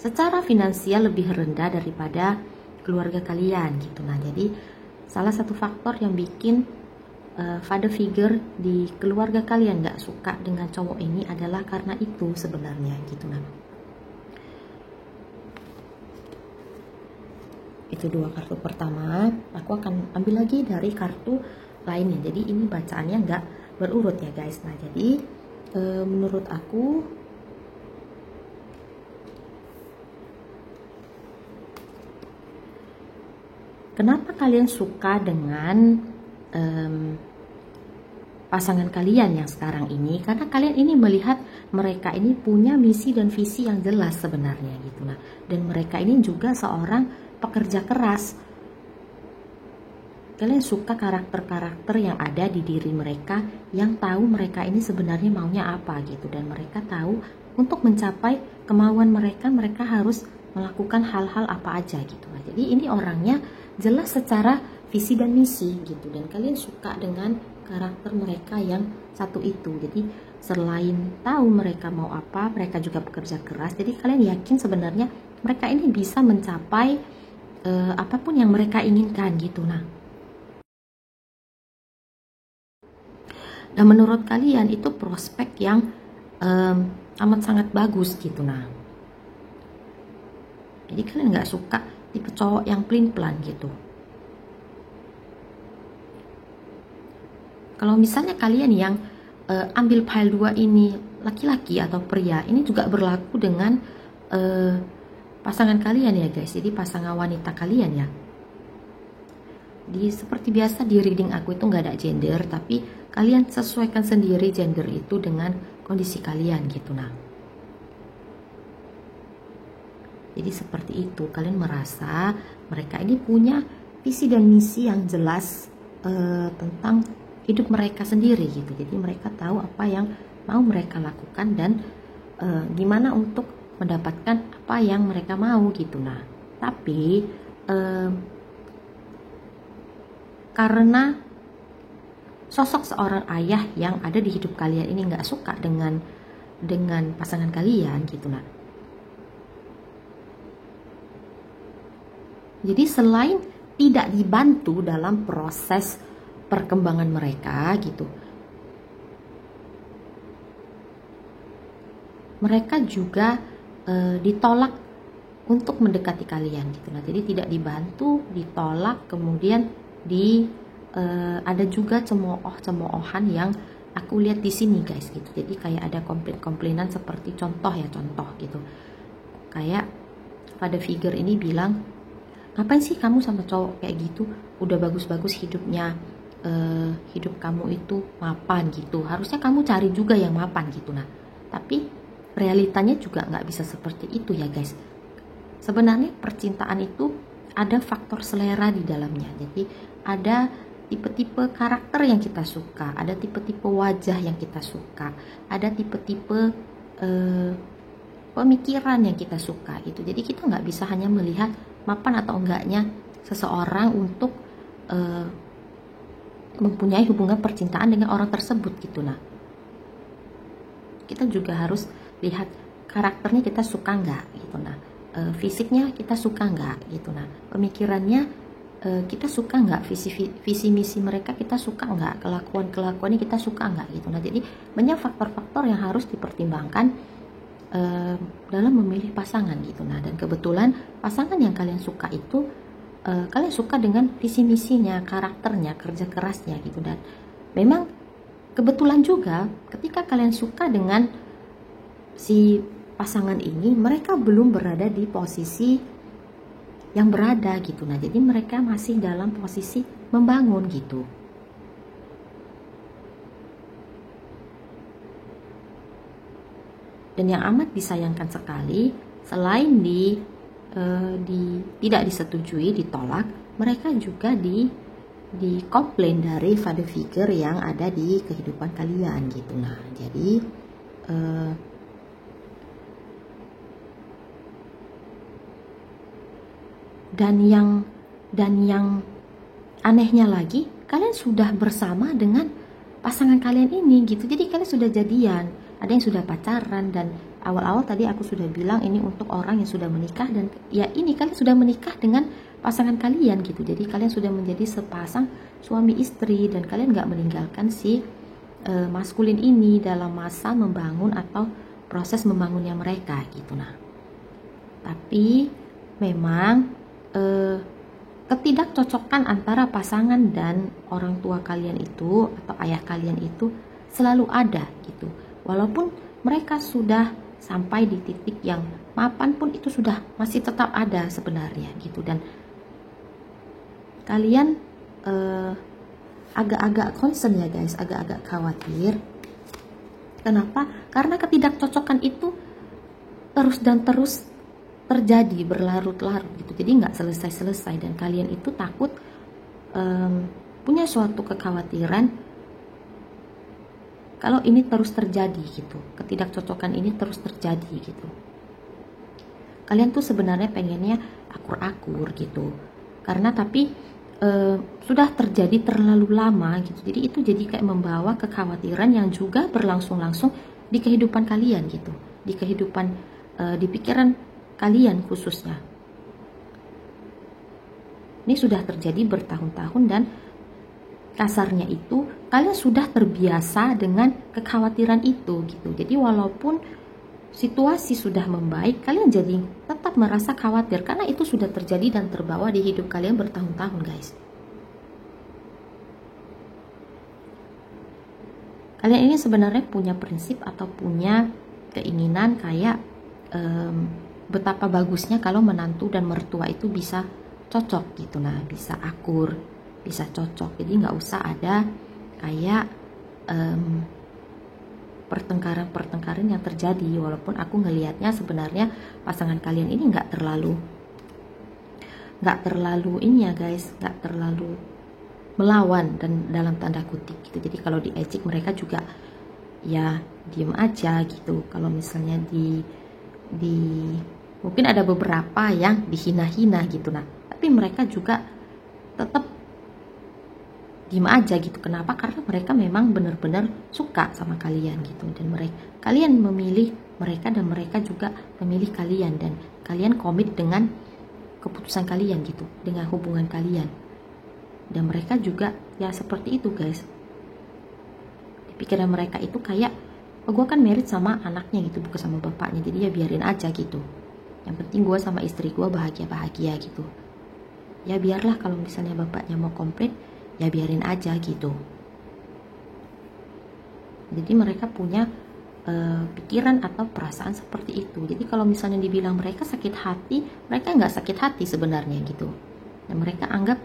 secara finansial lebih rendah daripada keluarga kalian gitu. Nah, jadi salah satu faktor yang bikin father figure di keluarga kalian gak suka dengan cowok ini adalah karena itu sebenarnya gitu. Nah, itu dua kartu pertama. Aku akan ambil lagi dari kartu lainnya. Jadi ini bacaannya gak berurut ya guys. Nah, jadi menurut aku kenapa kalian suka dengan pasangan kalian yang sekarang ini? Karena kalian ini melihat mereka ini punya misi dan visi yang jelas sebenarnya gitu. Nah, dan mereka ini juga seorang pekerja keras. Kalian suka karakter-karakter yang ada di diri mereka, yang tahu mereka ini sebenarnya maunya apa gitu, dan mereka tahu untuk mencapai kemauan mereka, mereka harus melakukan hal-hal apa aja gitu. Nah, jadi ini orangnya jelas secara visi dan misi gitu, dan kalian suka dengan karakter mereka yang satu itu. Jadi selain tahu mereka mau apa, mereka juga bekerja keras. Jadi kalian yakin sebenarnya mereka ini bisa mencapai apapun yang mereka inginkan gitu. Nah, dan menurut kalian itu prospek yang amat sangat bagus gitu. Nah, jadi kalian nggak suka tipe cowok yang pelin-pelan gitu. Kalau misalnya kalian yang ambil pile 2 ini laki-laki atau pria, ini juga berlaku dengan pasangan kalian ya guys, jadi pasangan wanita kalian ya. Seperti biasa di reading aku itu nggak ada gender, tapi kalian sesuaikan sendiri gender itu dengan kondisi kalian gitu. Nah, jadi seperti itu, kalian merasa mereka ini punya visi dan misi yang jelas tentang hidup mereka sendiri gitu. Jadi mereka tahu apa yang mau mereka lakukan dan gimana untuk mendapatkan apa yang mereka mau gitu. Nah, tapi karena sosok seorang ayah yang ada di hidup kalian ini nggak suka dengan pasangan kalian gitu. Nah, jadi selain tidak dibantu dalam proses perkembangan mereka gitu, mereka juga ditolak untuk mendekati kalian gitu. Nah, jadi tidak dibantu, ditolak, kemudian ada juga cemoohan yang aku lihat di sini guys gitu. Jadi kayak ada komplainan seperti contoh gitu. Kayak pada figure ini bilang, ngapain sih kamu sama cowok kayak gitu? Udah bagus-bagus hidupnya, hidup kamu itu mapan gitu. Harusnya kamu cari juga yang mapan gitu. Nah, tapi realitanya juga nggak bisa seperti itu ya guys. Sebenarnya percintaan itu ada faktor selera di dalamnya. Jadi ada tipe-tipe karakter yang kita suka, ada tipe-tipe wajah yang kita suka, ada tipe-tipe pemikiran yang kita suka itu. Jadi kita nggak bisa hanya melihat mapan atau enggaknya seseorang untuk mempunyai hubungan percintaan dengan orang tersebut gitu. Nah, kita juga harus lihat karakternya kita suka nggak gitu. Nah, fisiknya kita suka nggak gitu. Nah, pemikirannya kita suka nggak, visi misi mereka kita suka nggak, kelakuannya kita suka nggak gitu. Nah, jadi banyak faktor-faktor yang harus dipertimbangkan dalam memilih pasangan gitu. Nah, dan kebetulan pasangan yang kalian suka itu kalian suka dengan visi misinya, karakternya, kerja kerasnya gitu. Dan memang kebetulan juga ketika kalian suka dengan si pasangan ini, mereka belum berada di posisi yang berada gitu. Nah, jadi mereka masih dalam posisi membangun gitu. Dan yang amat disayangkan sekali, selain tidak disetujui, ditolak, mereka juga komplain dari father figure yang ada di kehidupan kalian gitu. Nah, jadi dan yang anehnya lagi, kalian sudah bersama dengan pasangan kalian ini gitu. Jadi kalian sudah jadian, ada yang sudah pacaran, dan awal-awal tadi aku sudah bilang ini untuk orang yang sudah menikah, dan ya ini kalian sudah menikah dengan pasangan kalian gitu. Jadi kalian sudah menjadi sepasang suami istri, dan kalian gak meninggalkan si maskulin ini dalam masa membangun atau proses membangunnya mereka gitu. Nah, tapi memang ketidakcocokan antara pasangan dan orang tua kalian itu atau ayah kalian itu selalu ada gitu. Walaupun mereka sudah sampai di titik yang mapan pun, itu sudah masih tetap ada sebenarnya gitu. Dan kalian agak-agak concern ya guys, agak-agak khawatir. Kenapa? Karena ketidakcocokan itu terus dan terus terjadi, berlarut-larut gitu. Jadi nggak selesai-selesai, dan kalian itu takut punya suatu kekhawatiran kalau ini terus terjadi gitu, ketidakcocokan ini terus terjadi gitu. Kalian tuh sebenarnya pengennya akur-akur gitu, karena tapi sudah terjadi terlalu lama gitu. Jadi itu jadi kayak membawa kekhawatiran yang juga berlangsung-langsung di kehidupan kalian gitu, di kehidupan di pikiran kalian khususnya. Ini sudah terjadi bertahun-tahun, dan kasarnya itu kalian sudah terbiasa dengan kekhawatiran itu gitu. Jadi walaupun situasi sudah membaik, kalian jadi tetap merasa khawatir karena itu sudah terjadi dan terbawa di hidup kalian bertahun-tahun guys. Kalian ini sebenarnya punya prinsip atau punya keinginan kayak betapa bagusnya kalau menantu dan mertua itu bisa cocok gitu. Nah, bisa akur, bisa cocok. Jadi nggak usah ada kayak pertengkaran-pertengkaran yang terjadi. Walaupun aku ngelihatnya sebenarnya pasangan kalian ini nggak terlalu ini ya guys, nggak terlalu melawan dan dalam tanda kutip gitu. Jadi kalau diejek mereka juga ya diem aja gitu. Kalau misalnya di mungkin ada beberapa yang dihina-hina gitu. Nah, tapi mereka juga tetap diem aja gitu. Kenapa? Karena mereka memang benar-benar suka sama kalian gitu, dan kalian memilih mereka dan mereka juga memilih kalian, dan kalian komit dengan keputusan kalian gitu, dengan hubungan kalian. Dan mereka juga ya seperti itu guys. Di pikiran mereka itu kayak, oh, gue kan married sama anaknya gitu, bukan sama bapaknya, jadi ya biarin aja gitu. Yang penting gue sama istri gue bahagia-bahagia gitu. Ya biarlah kalau misalnya bapaknya mau komplain, ya biarin aja gitu. Jadi mereka punya pikiran atau perasaan seperti itu. Jadi kalau misalnya dibilang mereka sakit hati, mereka nggak sakit hati sebenarnya gitu. Dan mereka anggap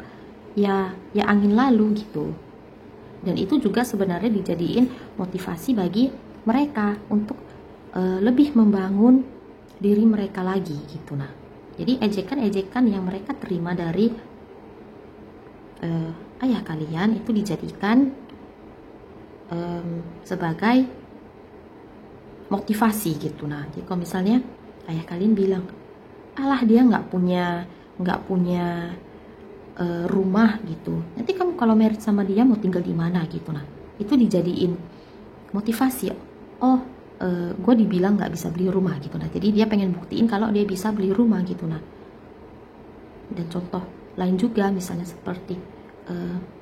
ya angin lalu gitu. Dan itu juga sebenarnya dijadiin motivasi bagi mereka untuk lebih membangun diri mereka lagi gitu. Nah, jadi ejekan-ejekan yang mereka terima dari ayah kalian itu dijadikan sebagai motivasi gitu. Nah, jadi kalau misalnya ayah kalian bilang, alah dia nggak punya rumah gitu, nanti kamu kalau married sama dia mau tinggal di mana gitu. Nah, itu dijadiin motivasi. Oh, gue dibilang nggak bisa beli rumah gitu. Nah, jadi dia pengen buktiin kalau dia bisa beli rumah gitu. Nah, dan contoh lain juga misalnya seperti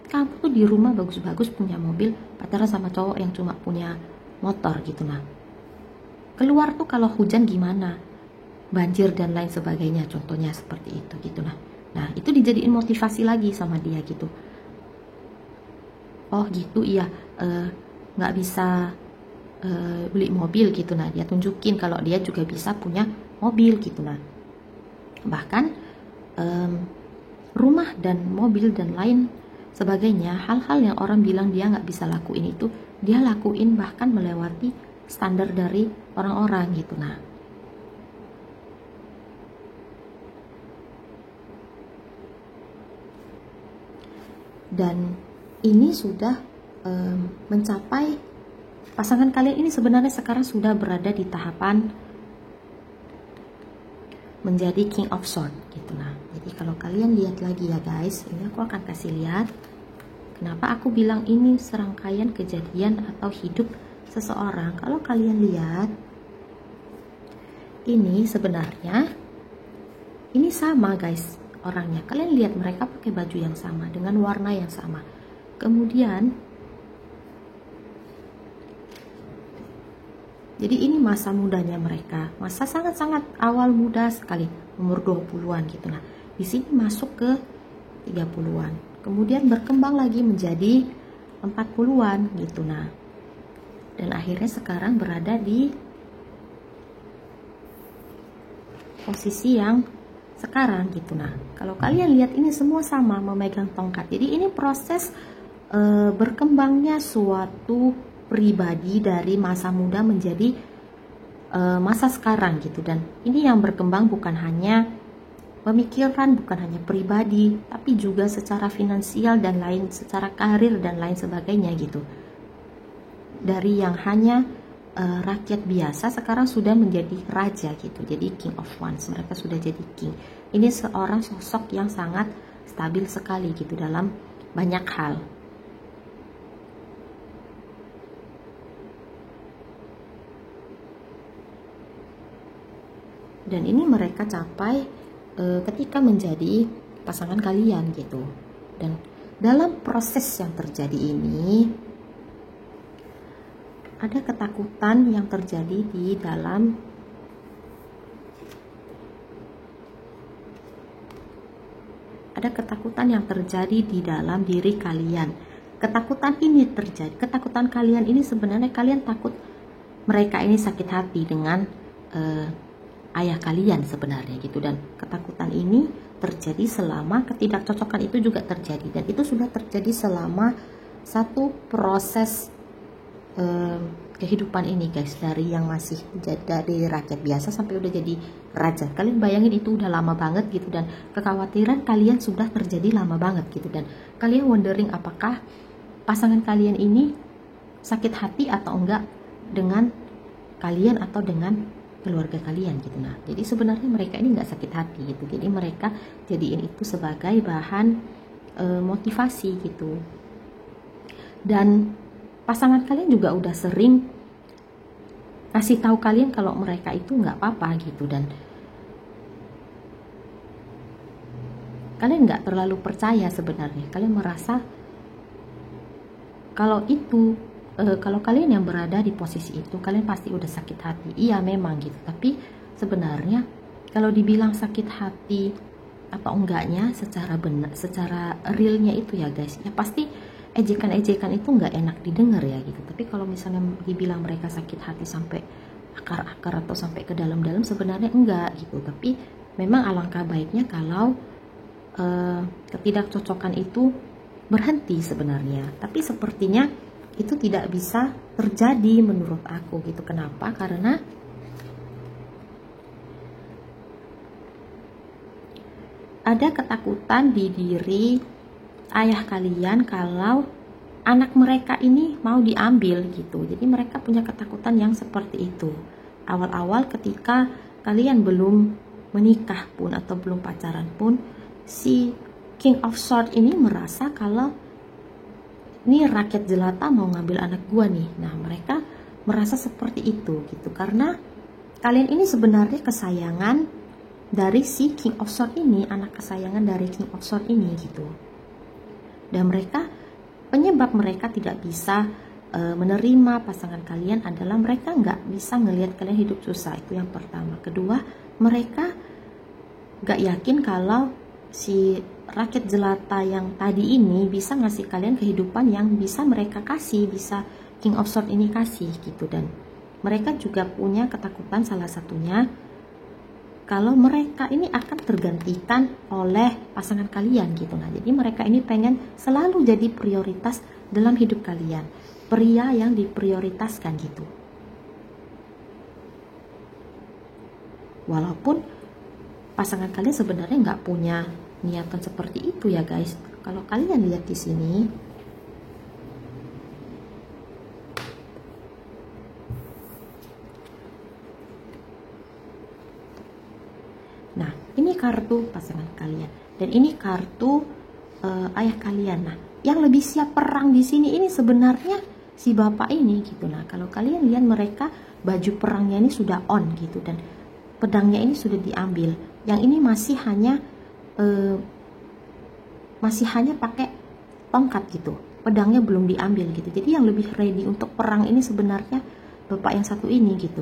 kamu tuh di rumah bagus-bagus, punya mobil, pacaran sama cowok yang cuma punya motor gitu. Nah, keluar tuh kalau hujan gimana, banjir dan lain sebagainya, contohnya seperti itu gitu. Nah itu dijadiin motivasi lagi sama dia gitu. Oh gitu, iya, nggak bisa beli mobil gitu. Nah, dia tunjukin kalau dia juga bisa punya mobil gitu. Nah, bahkan rumah dan mobil dan lain sebagainya, hal-hal yang orang bilang dia nggak bisa lakuin itu dia lakuin, bahkan melewati standar dari orang-orang gitu. Nah, dan ini sudah mencapai, pasangan kalian ini sebenarnya sekarang sudah berada di tahapan menjadi King of Swords gitu. Nah, jadi kalau kalian lihat lagi ya guys, ini aku akan kasih lihat kenapa aku bilang ini serangkaian kejadian atau hidup seseorang. Kalau kalian lihat, ini sebenarnya ini sama guys orangnya. Kalian lihat mereka pakai baju yang sama dengan warna yang sama. Kemudian jadi ini masa mudanya mereka, masa sangat-sangat awal muda sekali, umur 20-an gitu. Nah, di sini masuk ke 30-an. Kemudian berkembang lagi menjadi 40-an gitu. Nah, dan akhirnya sekarang berada di posisi yang sekarang gitu. Nah, kalau kalian lihat ini semua sama memegang tongkat. Jadi ini proses berkembangnya suatu pribadi dari masa muda menjadi masa sekarang gitu. Dan ini yang berkembang bukan hanya pemikiran, bukan hanya pribadi, tapi juga secara finansial dan lain, secara karir dan lain sebagainya gitu. Dari yang hanya rakyat biasa sekarang sudah menjadi raja gitu, jadi King of Wands, mereka sudah jadi king. Ini seorang sosok yang sangat stabil sekali gitu dalam banyak hal. Dan ini mereka capai ketika menjadi pasangan kalian gitu. Dan dalam proses yang terjadi ini ada ketakutan yang terjadi di dalam diri kalian. Ketakutan ini terjadi, ketakutan kalian ini sebenarnya kalian takut mereka ini sakit hati dengan ayah kalian sebenarnya gitu. Dan ketakutan ini terjadi selama ketidakcocokan itu juga terjadi, dan itu sudah terjadi selama satu proses kehidupan ini guys, dari yang masih dari rakyat biasa sampai udah jadi raja. Kalian bayangin itu udah lama banget gitu, dan kekhawatiran kalian sudah terjadi lama banget gitu, dan kalian wondering apakah pasangan kalian ini sakit hati atau enggak dengan kalian atau dengan keluarga kalian gitu. Nah, jadi sebenarnya mereka ini nggak sakit hati gitu, jadi mereka jadiin itu sebagai bahan motivasi gitu. Dan pasangan kalian juga udah sering ngasih tahu kalian kalau mereka itu nggak apa-apa gitu, dan kalian nggak terlalu percaya sebenarnya. Kalian merasa kalau itu kalau kalian yang berada di posisi itu, kalian pasti udah sakit hati. Iya memang gitu, tapi sebenarnya kalau dibilang sakit hati atau enggaknya secara benar, secara realnya itu ya guys, ya pasti ejekan-ejekan itu nggak enak didengar ya gitu. Tapi kalau misalnya dibilang mereka sakit hati sampai akar-akar atau sampai ke dalam-dalam, sebenarnya enggak gitu. Tapi memang alangkah baiknya kalau ketidakcocokan itu berhenti sebenarnya. Tapi sepertinya itu tidak bisa terjadi menurut aku gitu. Kenapa? Karena ada ketakutan di diri ayah kalian kalau anak mereka ini mau diambil gitu. Jadi mereka punya ketakutan yang seperti itu. Awal-awal ketika kalian belum menikah pun atau belum pacaran pun, si King of Swords ini merasa kalau ini rakyat jelata mau ngambil anak gua nih. Nah, mereka merasa seperti itu gitu, karena kalian ini sebenarnya kesayangan dari si King of Swords ini, anak kesayangan dari King of Swords ini gitu. Dan mereka, penyebab mereka tidak bisa menerima pasangan kalian adalah mereka nggak bisa ngelihat kalian hidup susah. Itu yang pertama. Kedua, mereka nggak yakin kalau si rakyat jelata yang tadi ini bisa ngasih kalian kehidupan yang bisa mereka kasih, bisa King of Swords ini kasih gitu. Dan mereka juga punya ketakutan salah satunya kalau mereka ini akan tergantikan oleh pasangan kalian gitu. Nah, jadi mereka ini pengen selalu jadi prioritas dalam hidup kalian, pria yang diprioritaskan gitu. Walaupun pasangan kalian sebenarnya nggak punya niatan seperti itu ya guys. Kalau kalian lihat di sini, nah ini kartu pasangan kalian, dan ini kartu ayah kalian. Nah, yang lebih siap perang di sini ini sebenarnya si bapak ini gitu. Nah, kalau kalian lihat mereka baju perangnya ini sudah on gitu, dan pedangnya ini sudah diambil. Yang ini masih hanya pakai tongkat gitu, pedangnya belum diambil gitu. Jadi yang lebih ready untuk perang ini sebenarnya bapak yang satu ini gitu.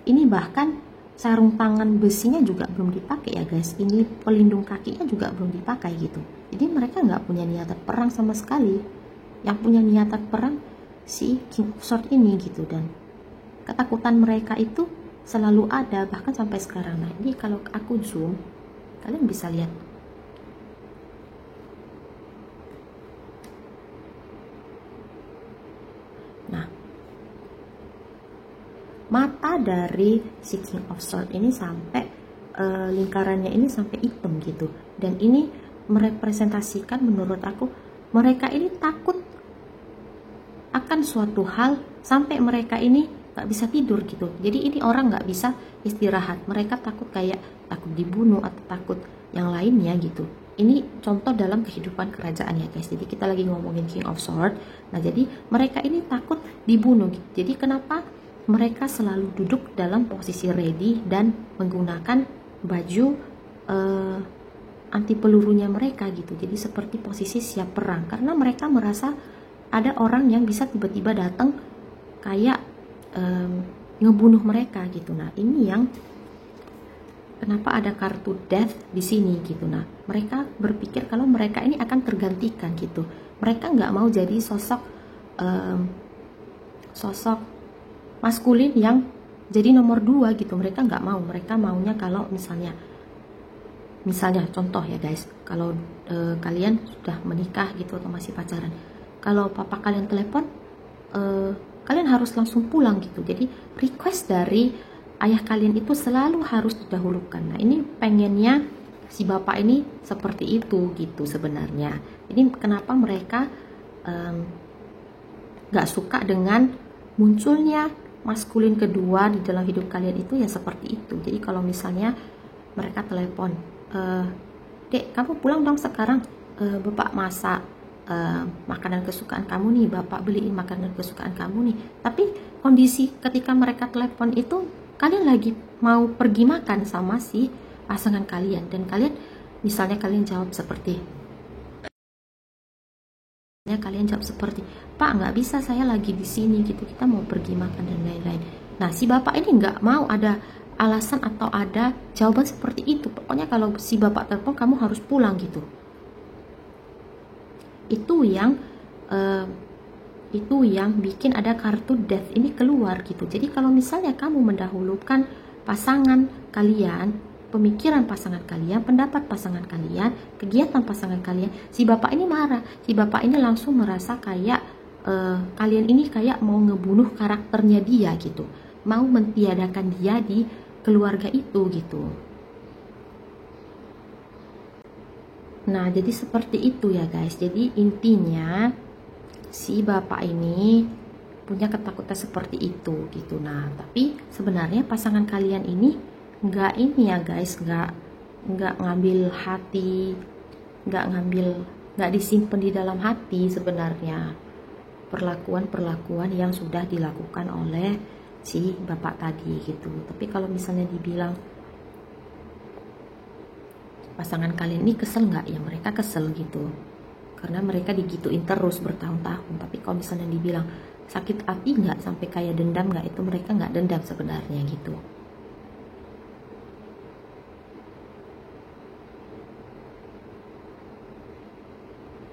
Ini bahkan sarung tangan besinya juga belum dipakai ya guys. Ini pelindung kakinya juga belum dipakai gitu. Jadi mereka nggak punya niatan perang sama sekali. Yang punya niatan perang si King of Swords ini gitu. Dan ketakutan mereka itu selalu ada bahkan sampai sekarang. Nah, ini kalau aku zoom, kalian bisa lihat. Nah, mata dari si King of Swords ini sampai lingkarannya ini sampai hitam gitu. Dan ini merepresentasikan menurut aku mereka ini takut akan suatu hal sampai mereka ini nggak bisa tidur gitu. Jadi ini orang nggak bisa istirahat. Mereka takut, kayak takut dibunuh atau takut yang lainnya gitu. Ini contoh dalam kehidupan kerajaan ya guys. Jadi kita lagi ngomongin King of Swords. Nah, jadi mereka ini takut dibunuh gitu. Jadi kenapa mereka selalu duduk dalam posisi ready dan menggunakan baju anti pelurunya mereka gitu. Jadi seperti posisi siap perang, karena mereka merasa ada orang yang bisa tiba-tiba datang kayak ngebunuh mereka gitu. Nah, ini yang kenapa ada kartu death di sini gitu. Nah, mereka berpikir kalau mereka ini akan tergantikan gitu. Mereka nggak mau jadi sosok maskulin yang jadi nomor 2 gitu. Mereka nggak mau, mereka maunya kalau misalnya contoh ya guys, kalau kalian sudah menikah gitu atau masih pacaran, kalau papa kalian telepon, kalian harus langsung pulang gitu. Jadi request dari ayah kalian itu selalu harus didahulukan. Nah ini pengennya si bapak ini seperti itu gitu sebenarnya. Ini kenapa mereka gak suka dengan munculnya maskulin kedua di dalam hidup kalian itu ya seperti itu. Jadi kalau misalnya mereka telepon, dek kamu pulang dong sekarang, bapak masak makanan kesukaan kamu nih, bapak beliin makanan kesukaan kamu nih. Tapi kondisi ketika mereka telepon itu kalian lagi mau pergi makan sama si pasangan kalian, dan misalnya kalian jawab seperti Pak nggak bisa, saya lagi di sini gitu, kita mau pergi makan dan lain-lain. Nah si bapak ini nggak mau ada alasan atau ada jawaban seperti itu. Pokoknya kalau si bapak telepon kamu harus pulang gitu. Itu yang bikin ada kartu death ini keluar gitu. Jadi kalau misalnya kamu mendahulukan pasangan kalian, pemikiran pasangan kalian, pendapat pasangan kalian, kegiatan pasangan kalian, si bapak ini marah. Si bapak ini langsung merasa kayak kalian ini kayak mau ngebunuh karakternya dia gitu, mau mentiadakan dia di keluarga itu gitu. Nah jadi seperti itu ya guys. Jadi intinya si bapak ini punya ketakutan seperti itu gitu. Nah tapi sebenarnya pasangan kalian ini nggak ini ya guys, nggak ngambil hati, nggak disimpan di dalam hati sebenarnya perlakuan yang sudah dilakukan oleh si bapak tadi gitu. Tapi kalau misalnya dibilang pasangan kalian ini kesel nggak, ya mereka kesel gitu karena mereka digituin terus bertahun-tahun. Tapi kalau misalnya dibilang sakit hati nggak, sampai kayak dendam nggak, itu mereka nggak dendam sebenarnya gitu.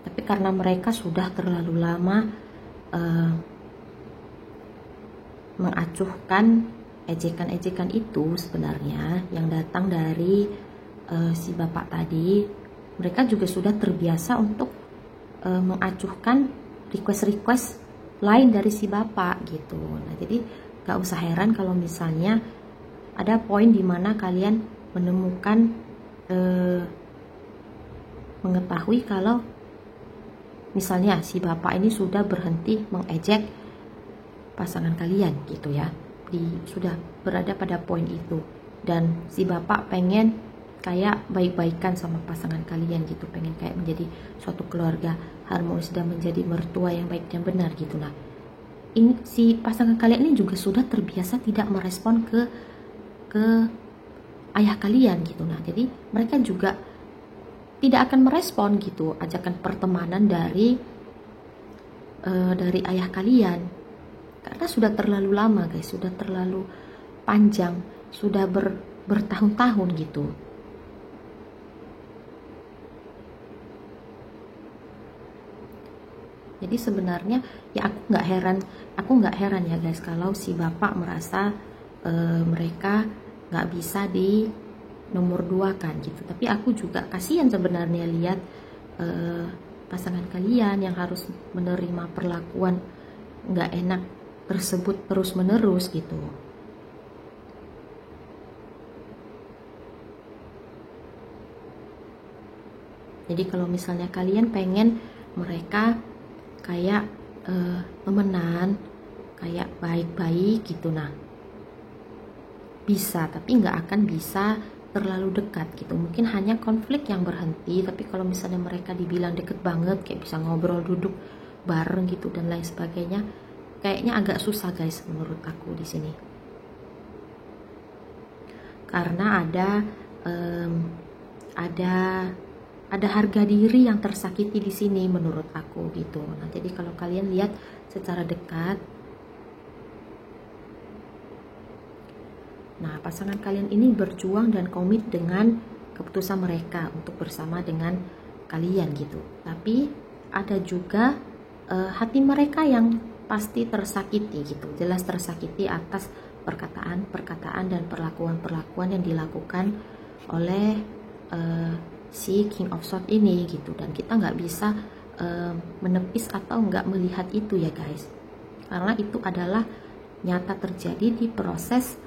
Tapi karena mereka sudah terlalu lama mengacuhkan ejekan-ejekan itu sebenarnya yang datang dari si bapak tadi, mereka juga sudah terbiasa untuk mengacuhkan request-request lain dari si bapak gitu. Nah jadi gak usah heran kalau misalnya ada poin dimana kalian menemukan mengetahui kalau misalnya si bapak ini sudah berhenti mengejek pasangan kalian gitu ya, sudah berada pada poin itu, dan si bapak pengen kayak baik-baikan sama pasangan kalian gitu, pengen kayak menjadi suatu keluarga harmonis dan menjadi mertua yang baik dan benar gitu. Nah ini si pasangan kalian ini juga sudah terbiasa tidak merespon ke ayah kalian gitu. Nah jadi mereka juga tidak akan merespon gitu ajakan pertemanan dari ayah kalian, karena sudah terlalu lama guys, sudah terlalu panjang, sudah bertahun-tahun gitu. Jadi sebenarnya ya aku nggak heran ya guys kalau si bapak merasa mereka nggak bisa di nomor 2 kan gitu. Tapi aku juga kasihan sebenarnya lihat pasangan kalian yang harus menerima perlakuan nggak enak tersebut terus menerus gitu. Jadi kalau misalnya kalian pengen mereka kayak temenan, kayak baik-baik gitu, nah bisa, tapi nggak akan bisa terlalu dekat gitu. Mungkin hanya konflik yang berhenti, tapi kalau misalnya mereka dibilang deket banget, kayak bisa ngobrol, duduk bareng gitu dan lain sebagainya, kayaknya agak susah guys menurut aku di sini. Karena ada harga diri yang tersakiti di sini menurut aku gitu. Nah, jadi kalau kalian lihat secara dekat, nah pasangan kalian ini berjuang dan komit dengan keputusan mereka untuk bersama dengan kalian gitu. Tapi ada juga hati mereka yang pasti tersakiti gitu, jelas tersakiti atas perkataan dan perlakuan-perlakuan yang dilakukan oleh si King of Swords ini gitu. Dan kita nggak bisa menepis atau nggak melihat itu ya guys, karena itu adalah nyata terjadi di proses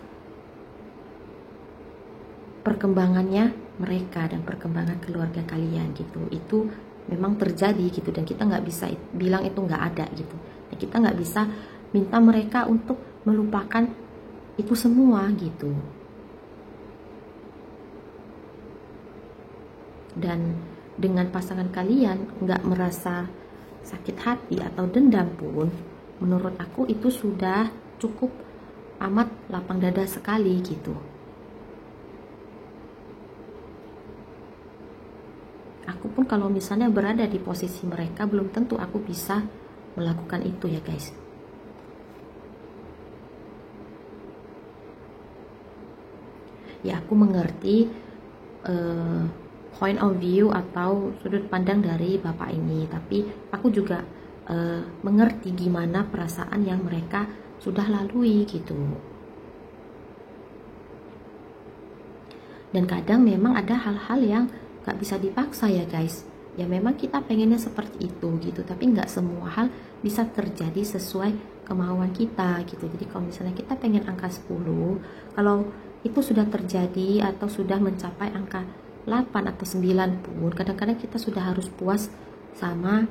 perkembangannya mereka dan perkembangan keluarga kalian gitu. Itu memang terjadi gitu, dan kita nggak bisa bilang itu nggak ada gitu, dan kita nggak bisa minta mereka untuk melupakan itu semua gitu. Dan dengan pasangan kalian nggak merasa sakit hati atau dendam pun, menurut aku itu sudah cukup amat lapang dada sekali gitu. Aku pun kalau misalnya berada di posisi mereka, belum tentu aku bisa melakukan itu ya guys. Ya, aku mengerti point of view atau sudut pandang dari bapak ini, tapi aku juga mengerti gimana perasaan yang mereka sudah lalui gitu. Dan kadang memang ada hal-hal yang gak bisa dipaksa ya guys, ya memang kita pengennya seperti itu gitu, tapi nggak semua hal bisa terjadi sesuai kemauan kita gitu. Jadi kalau misalnya kita pengen angka 10, kalau itu sudah terjadi atau sudah mencapai angka 8 atau 9 pun, kadang-kadang kita sudah harus puas sama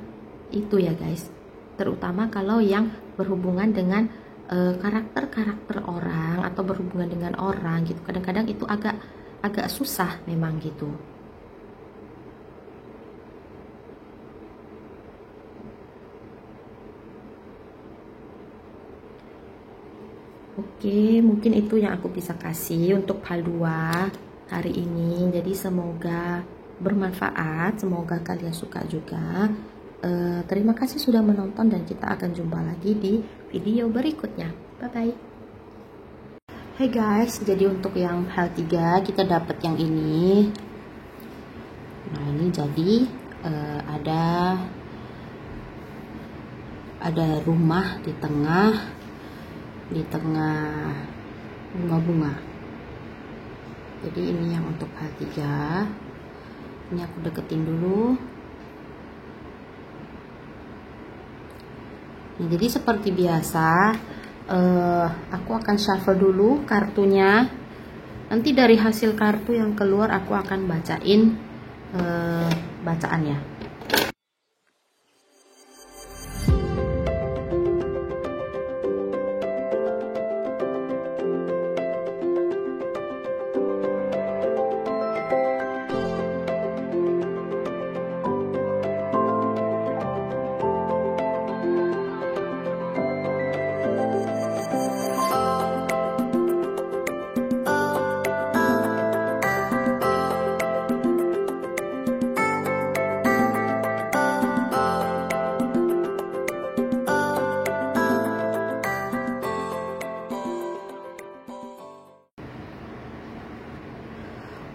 itu ya guys, terutama kalau yang berhubungan dengan karakter-karakter orang atau berhubungan dengan orang gitu. Kadang-kadang itu agak susah memang gitu. Oke, mungkin itu yang aku bisa kasih untuk hal 2 hari ini. Jadi semoga bermanfaat, semoga kalian suka juga. Terima kasih sudah menonton, dan kita akan jumpa lagi di video berikutnya. Bye bye. Hey guys, jadi untuk yang hal 3 kita dapat yang ini. Nah ini jadi ada rumah di tengah bunga-bunga. Jadi ini yang untuk hal 3. Ini aku deketin dulu. Nah, jadi seperti biasa aku akan shuffle dulu kartunya. Nanti dari hasil kartu yang keluar aku akan bacain bacaannya.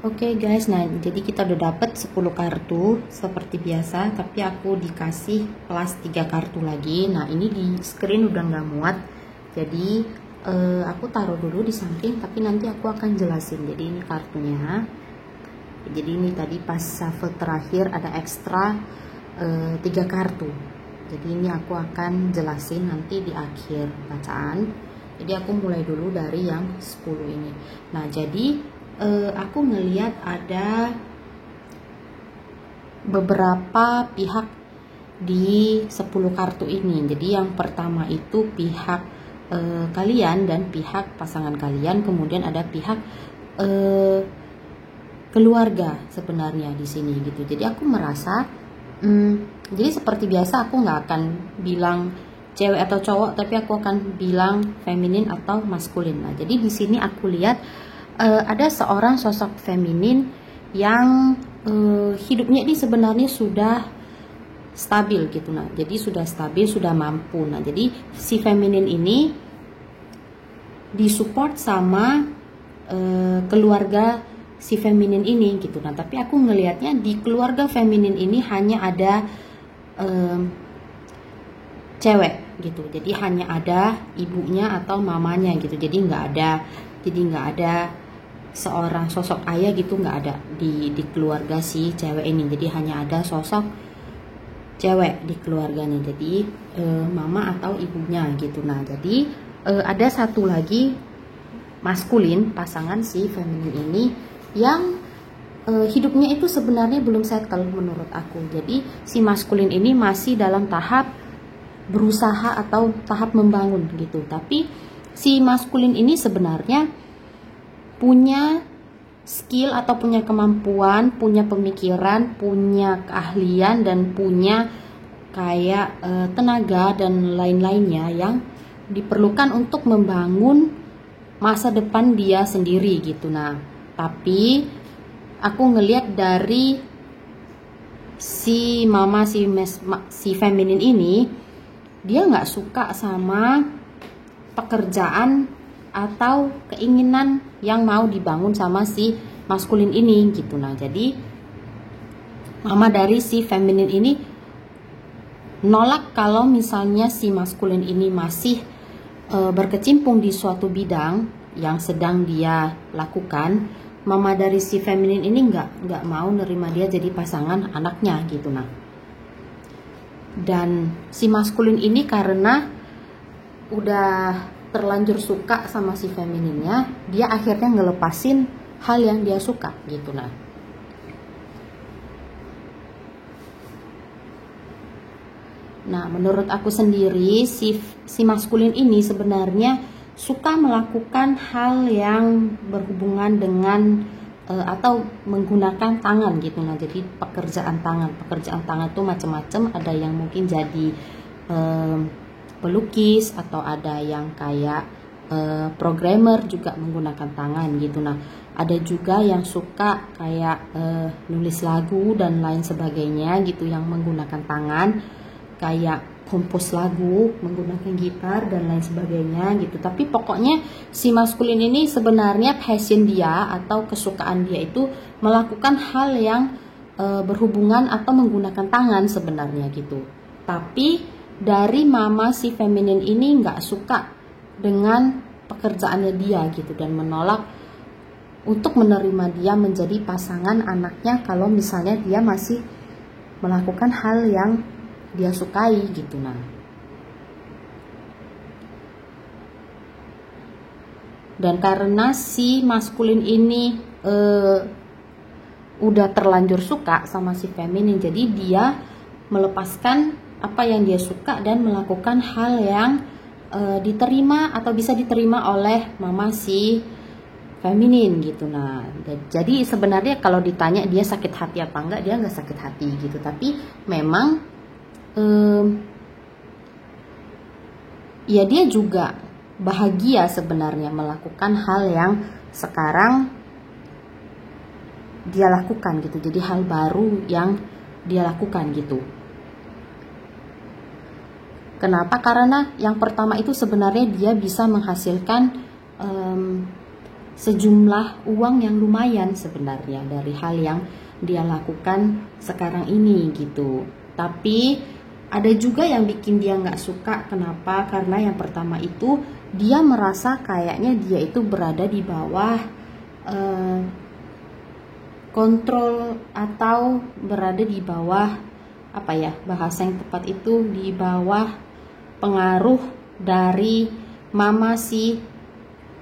Oke guys, nah jadi kita udah dapet 10 kartu seperti biasa, tapi aku dikasih plus 3 kartu lagi. Nah ini di screen udah nggak muat, jadi aku taruh dulu di samping, tapi nanti aku akan jelasin. Jadi ini kartunya. Jadi ini tadi pas shuffle terakhir ada ekstra 3 kartu. Jadi ini aku akan jelasin nanti di akhir bacaan. Jadi aku mulai dulu dari yang 10 ini. Nah jadi aku ngeliat ada beberapa pihak di 10 kartu ini. Jadi yang pertama itu pihak kalian dan pihak pasangan kalian, kemudian ada pihak keluarga sebenarnya di sini gitu. Jadi aku merasa jadi seperti biasa aku nggak akan bilang cewek atau cowok, tapi aku akan bilang feminin atau maskulin. Nah jadi di sini aku lihat ada seorang sosok feminin yang hidupnya ini sebenarnya sudah stabil gitu. Nah jadi sudah stabil, sudah mampu. Nah jadi si feminin ini disupport sama keluarga si feminin ini gitu. Nah tapi aku ngelihatnya di keluarga feminin ini hanya ada cewek gitu. Jadi hanya ada ibunya atau mamanya gitu. Jadi nggak ada seorang sosok ayah gitu, nggak ada di keluarga si cewek ini. Jadi hanya ada sosok cewek di keluarganya. Jadi mama atau ibunya gitu. Nah, jadi ada satu lagi maskulin, pasangan si feminin ini yang hidupnya itu sebenarnya belum settle menurut aku. Jadi si maskulin ini masih dalam tahap berusaha atau tahap membangun gitu. Tapi si maskulin ini sebenarnya punya skill atau punya kemampuan, punya pemikiran, punya keahlian, dan punya kayak tenaga dan lain-lainnya yang diperlukan untuk membangun masa depan dia sendiri gitu. Nah, tapi aku ngelihat dari si mama si feminin ini, dia nggak suka sama pekerjaan atau keinginan yang mau dibangun sama si maskulin ini gitu. Nah, jadi mama dari si feminin ini nolak kalau misalnya si maskulin ini masih berkecimpung di suatu bidang yang sedang dia lakukan. Mama dari si feminin ini nggak mau nerima dia jadi pasangan anaknya gitu. Nah, dan si maskulin ini karena udah terlanjur suka sama si femininnya, dia akhirnya ngelepasin hal yang dia suka gitu. Nah, menurut aku sendiri si maskulin ini sebenarnya suka melakukan hal yang berhubungan dengan atau menggunakan tangan gitu. Nah, jadi pekerjaan tangan itu macam-macam. Ada yang mungkin jadi pelukis, atau ada yang kayak programmer juga menggunakan tangan gitu. Nah, ada juga yang suka kayak nulis lagu dan lain sebagainya gitu yang menggunakan tangan, kayak kompos lagu menggunakan gitar dan lain sebagainya gitu. Tapi pokoknya si maskulin ini sebenarnya passion dia atau kesukaan dia itu melakukan hal yang berhubungan atau menggunakan tangan sebenarnya gitu. Tapi dari mama si feminin ini nggak suka dengan pekerjaannya dia gitu, dan menolak untuk menerima dia menjadi pasangan anaknya kalau misalnya dia masih melakukan hal yang dia sukai gitu. Nah, dan karena si maskulin ini udah terlanjur suka sama si feminin, jadi dia melepaskan apa yang dia suka dan melakukan hal yang diterima atau bisa diterima oleh mama si feminin gitu. Nah, jadi sebenarnya kalau ditanya dia sakit hati apa enggak, dia nggak sakit hati gitu. Tapi memang ya dia juga bahagia sebenarnya melakukan hal yang sekarang dia lakukan gitu. Jadi hal baru yang dia lakukan gitu. Kenapa? Karena yang pertama itu sebenarnya dia bisa menghasilkan sejumlah uang yang lumayan sebenarnya dari hal yang dia lakukan sekarang ini gitu. Tapi ada juga yang bikin dia nggak suka. Kenapa? Karena yang pertama itu dia merasa kayaknya dia itu berada di bawah kontrol, atau berada di bawah apa ya bahasa yang tepat itu, di bawah pengaruh dari mama si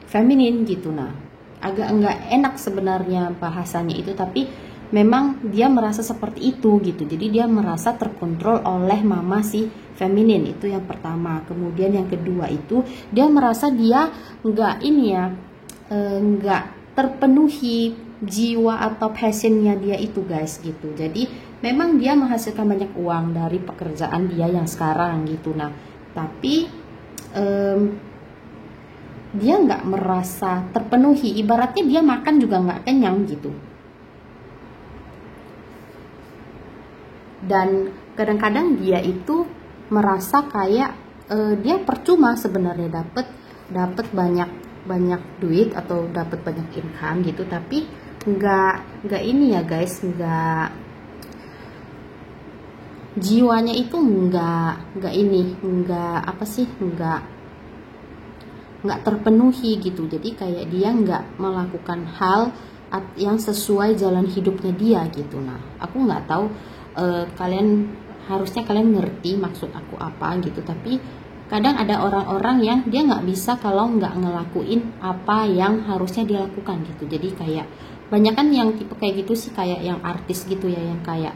feminin gitu. Nah, agak nggak enak sebenarnya bahasanya itu, tapi memang dia merasa seperti itu gitu. Jadi dia merasa terkontrol oleh mama si feminin, itu yang pertama. Kemudian yang kedua itu dia merasa dia nggak terpenuhi jiwa atau passionnya dia itu guys gitu. Jadi memang dia menghasilkan banyak uang dari pekerjaan dia yang sekarang gitu. Nah, tapi dia nggak merasa terpenuhi. Ibaratnya dia makan juga nggak kenyang gitu. Dan kadang-kadang dia itu merasa kayak dia percuma sebenarnya dapat banyak duit atau dapat banyak income gitu, tapi nggak ini ya guys, jiwanya itu nggak ini, nggak apa sih, nggak terpenuhi gitu. Jadi kayak dia nggak melakukan hal yang sesuai jalan hidupnya dia gitu. Nah, aku nggak tahu kalian, harusnya kalian ngerti maksud aku apa gitu. Tapi kadang ada orang-orang yang dia nggak bisa kalau nggak ngelakuin apa yang harusnya dia lakukan gitu. Jadi kayak banyak kan yang tipe kayak gitu sih, kayak yang artis gitu ya, yang kayak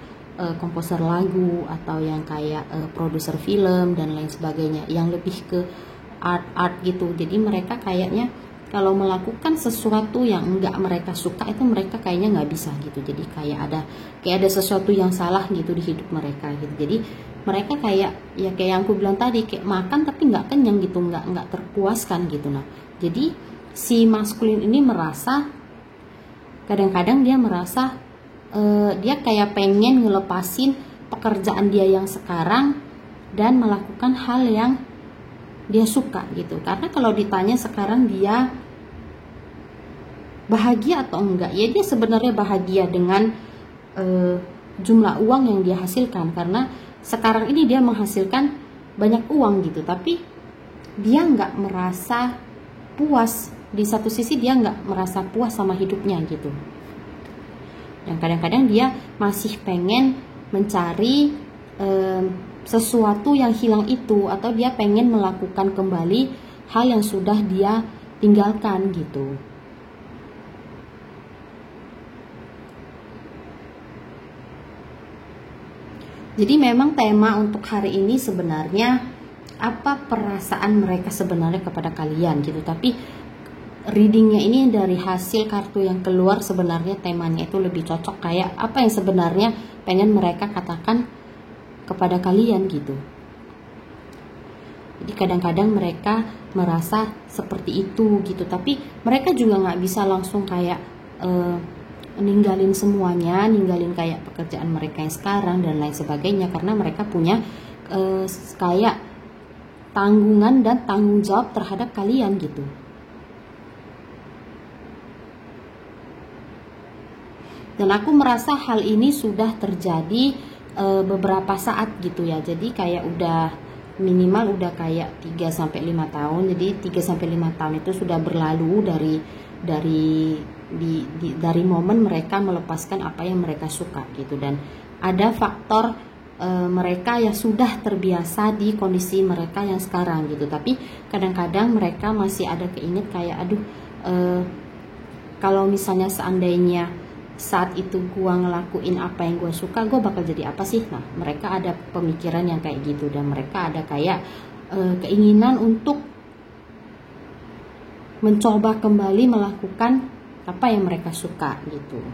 komposer lagu atau yang kayak produser film dan lain sebagainya, yang lebih ke art gitu. Jadi mereka kayaknya kalau melakukan sesuatu yang enggak mereka suka itu mereka kayaknya nggak bisa gitu. Jadi kayak ada sesuatu yang salah gitu di hidup mereka gitu. Jadi mereka kayak ya kayak yang aku bilang tadi, kayak makan tapi nggak kenyang gitu, nggak terpuaskan gitu. Nah, jadi si maskulin ini merasa, kadang-kadang dia merasa dia kayak pengen ngelepasin pekerjaan dia yang sekarang dan melakukan hal yang dia suka gitu. Karena kalau ditanya sekarang dia bahagia atau enggak, ya dia sebenarnya bahagia dengan jumlah uang yang dia hasilkan, karena sekarang ini dia menghasilkan banyak uang gitu. Tapi dia nggak merasa puas, di satu sisi dia nggak merasa puas sama hidupnya gitu. Dan kadang-kadang dia masih pengen mencari sesuatu yang hilang itu, atau dia pengen melakukan kembali hal yang sudah dia tinggalkan gitu. Jadi memang tema untuk hari ini sebenarnya apa perasaan mereka sebenarnya kepada kalian gitu. Tapi readingnya ini dari hasil kartu yang keluar, sebenarnya temanya itu lebih cocok kayak apa yang sebenarnya pengen mereka katakan kepada kalian gitu. Jadi kadang-kadang mereka merasa seperti itu gitu, tapi mereka juga nggak bisa langsung kayak ninggalin semuanya, ninggalin kayak pekerjaan mereka yang sekarang dan lain sebagainya, karena mereka punya kayak tanggungan dan tanggung jawab terhadap kalian gitu. Dan aku merasa hal ini sudah terjadi beberapa saat gitu ya. Jadi kayak udah minimal udah kayak 3-5 tahun. Jadi 3-5 tahun itu sudah berlalu dari momen mereka melepaskan apa yang mereka suka gitu. Dan ada faktor mereka yang sudah terbiasa di kondisi mereka yang sekarang gitu. Tapi kadang-kadang mereka masih ada keinget kayak kalau misalnya seandainya saat itu gue ngelakuin apa yang gue suka, gue bakal jadi apa sih? Nah, mereka ada pemikiran yang kayak gitu, dan mereka ada kayak keinginan untuk mencoba kembali melakukan apa yang mereka suka gitu.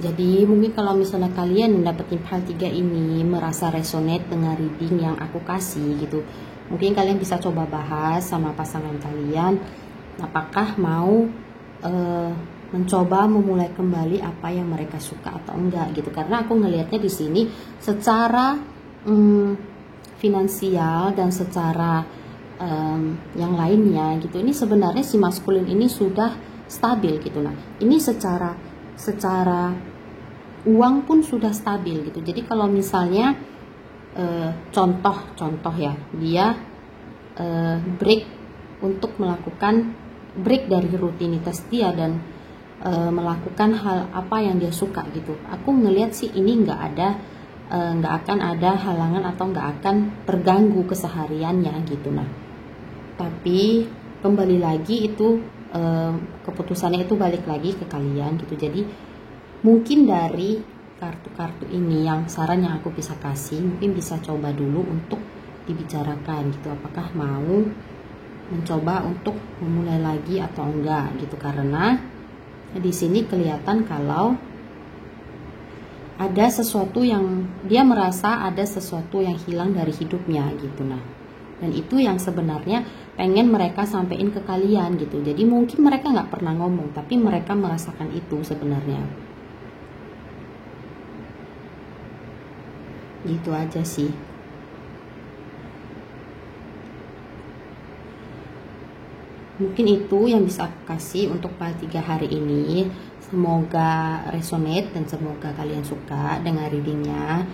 Jadi mungkin kalau misalnya kalian mendapetin hal 3 ini, merasa resonate dengan reading yang aku kasih gitu, mungkin kalian bisa coba bahas sama pasangan kalian, apakah mau mencoba memulai kembali apa yang mereka suka atau enggak gitu. Karena aku ngelihatnya di sini secara finansial dan secara yang lainnya gitu, ini sebenarnya si maskulin ini sudah stabil gitu. Nah, ini secara uang pun sudah stabil gitu. Jadi kalau misalnya contoh ya, dia break untuk melakukan break dari rutinitas dia dan melakukan hal apa yang dia suka gitu. Aku ngelihat sih ini nggak akan ada halangan atau nggak akan terganggu kesehariannya gitu. Nah, tapi kembali lagi itu keputusannya itu balik lagi ke kalian gitu. Jadi mungkin dari kartu-kartu ini yang saran yang aku bisa kasih, mungkin bisa coba dulu untuk dibicarakan gitu, apakah mau mencoba untuk memulai lagi atau enggak gitu. Karena di sini kelihatan kalau ada sesuatu yang dia merasa ada sesuatu yang hilang dari hidupnya gitu. Nah, dan itu yang sebenarnya pengen mereka sampein ke kalian gitu. Jadi mungkin mereka nggak pernah ngomong, tapi mereka merasakan itu sebenarnya. Gitu aja sih. mungkin itu yang bisa aku kasih untuk part 3 hari ini. Semoga resonate dan semoga kalian suka dengan readingnya.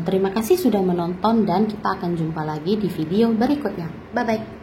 Terima kasih sudah menonton dan kita akan jumpa lagi di video berikutnya. Bye bye.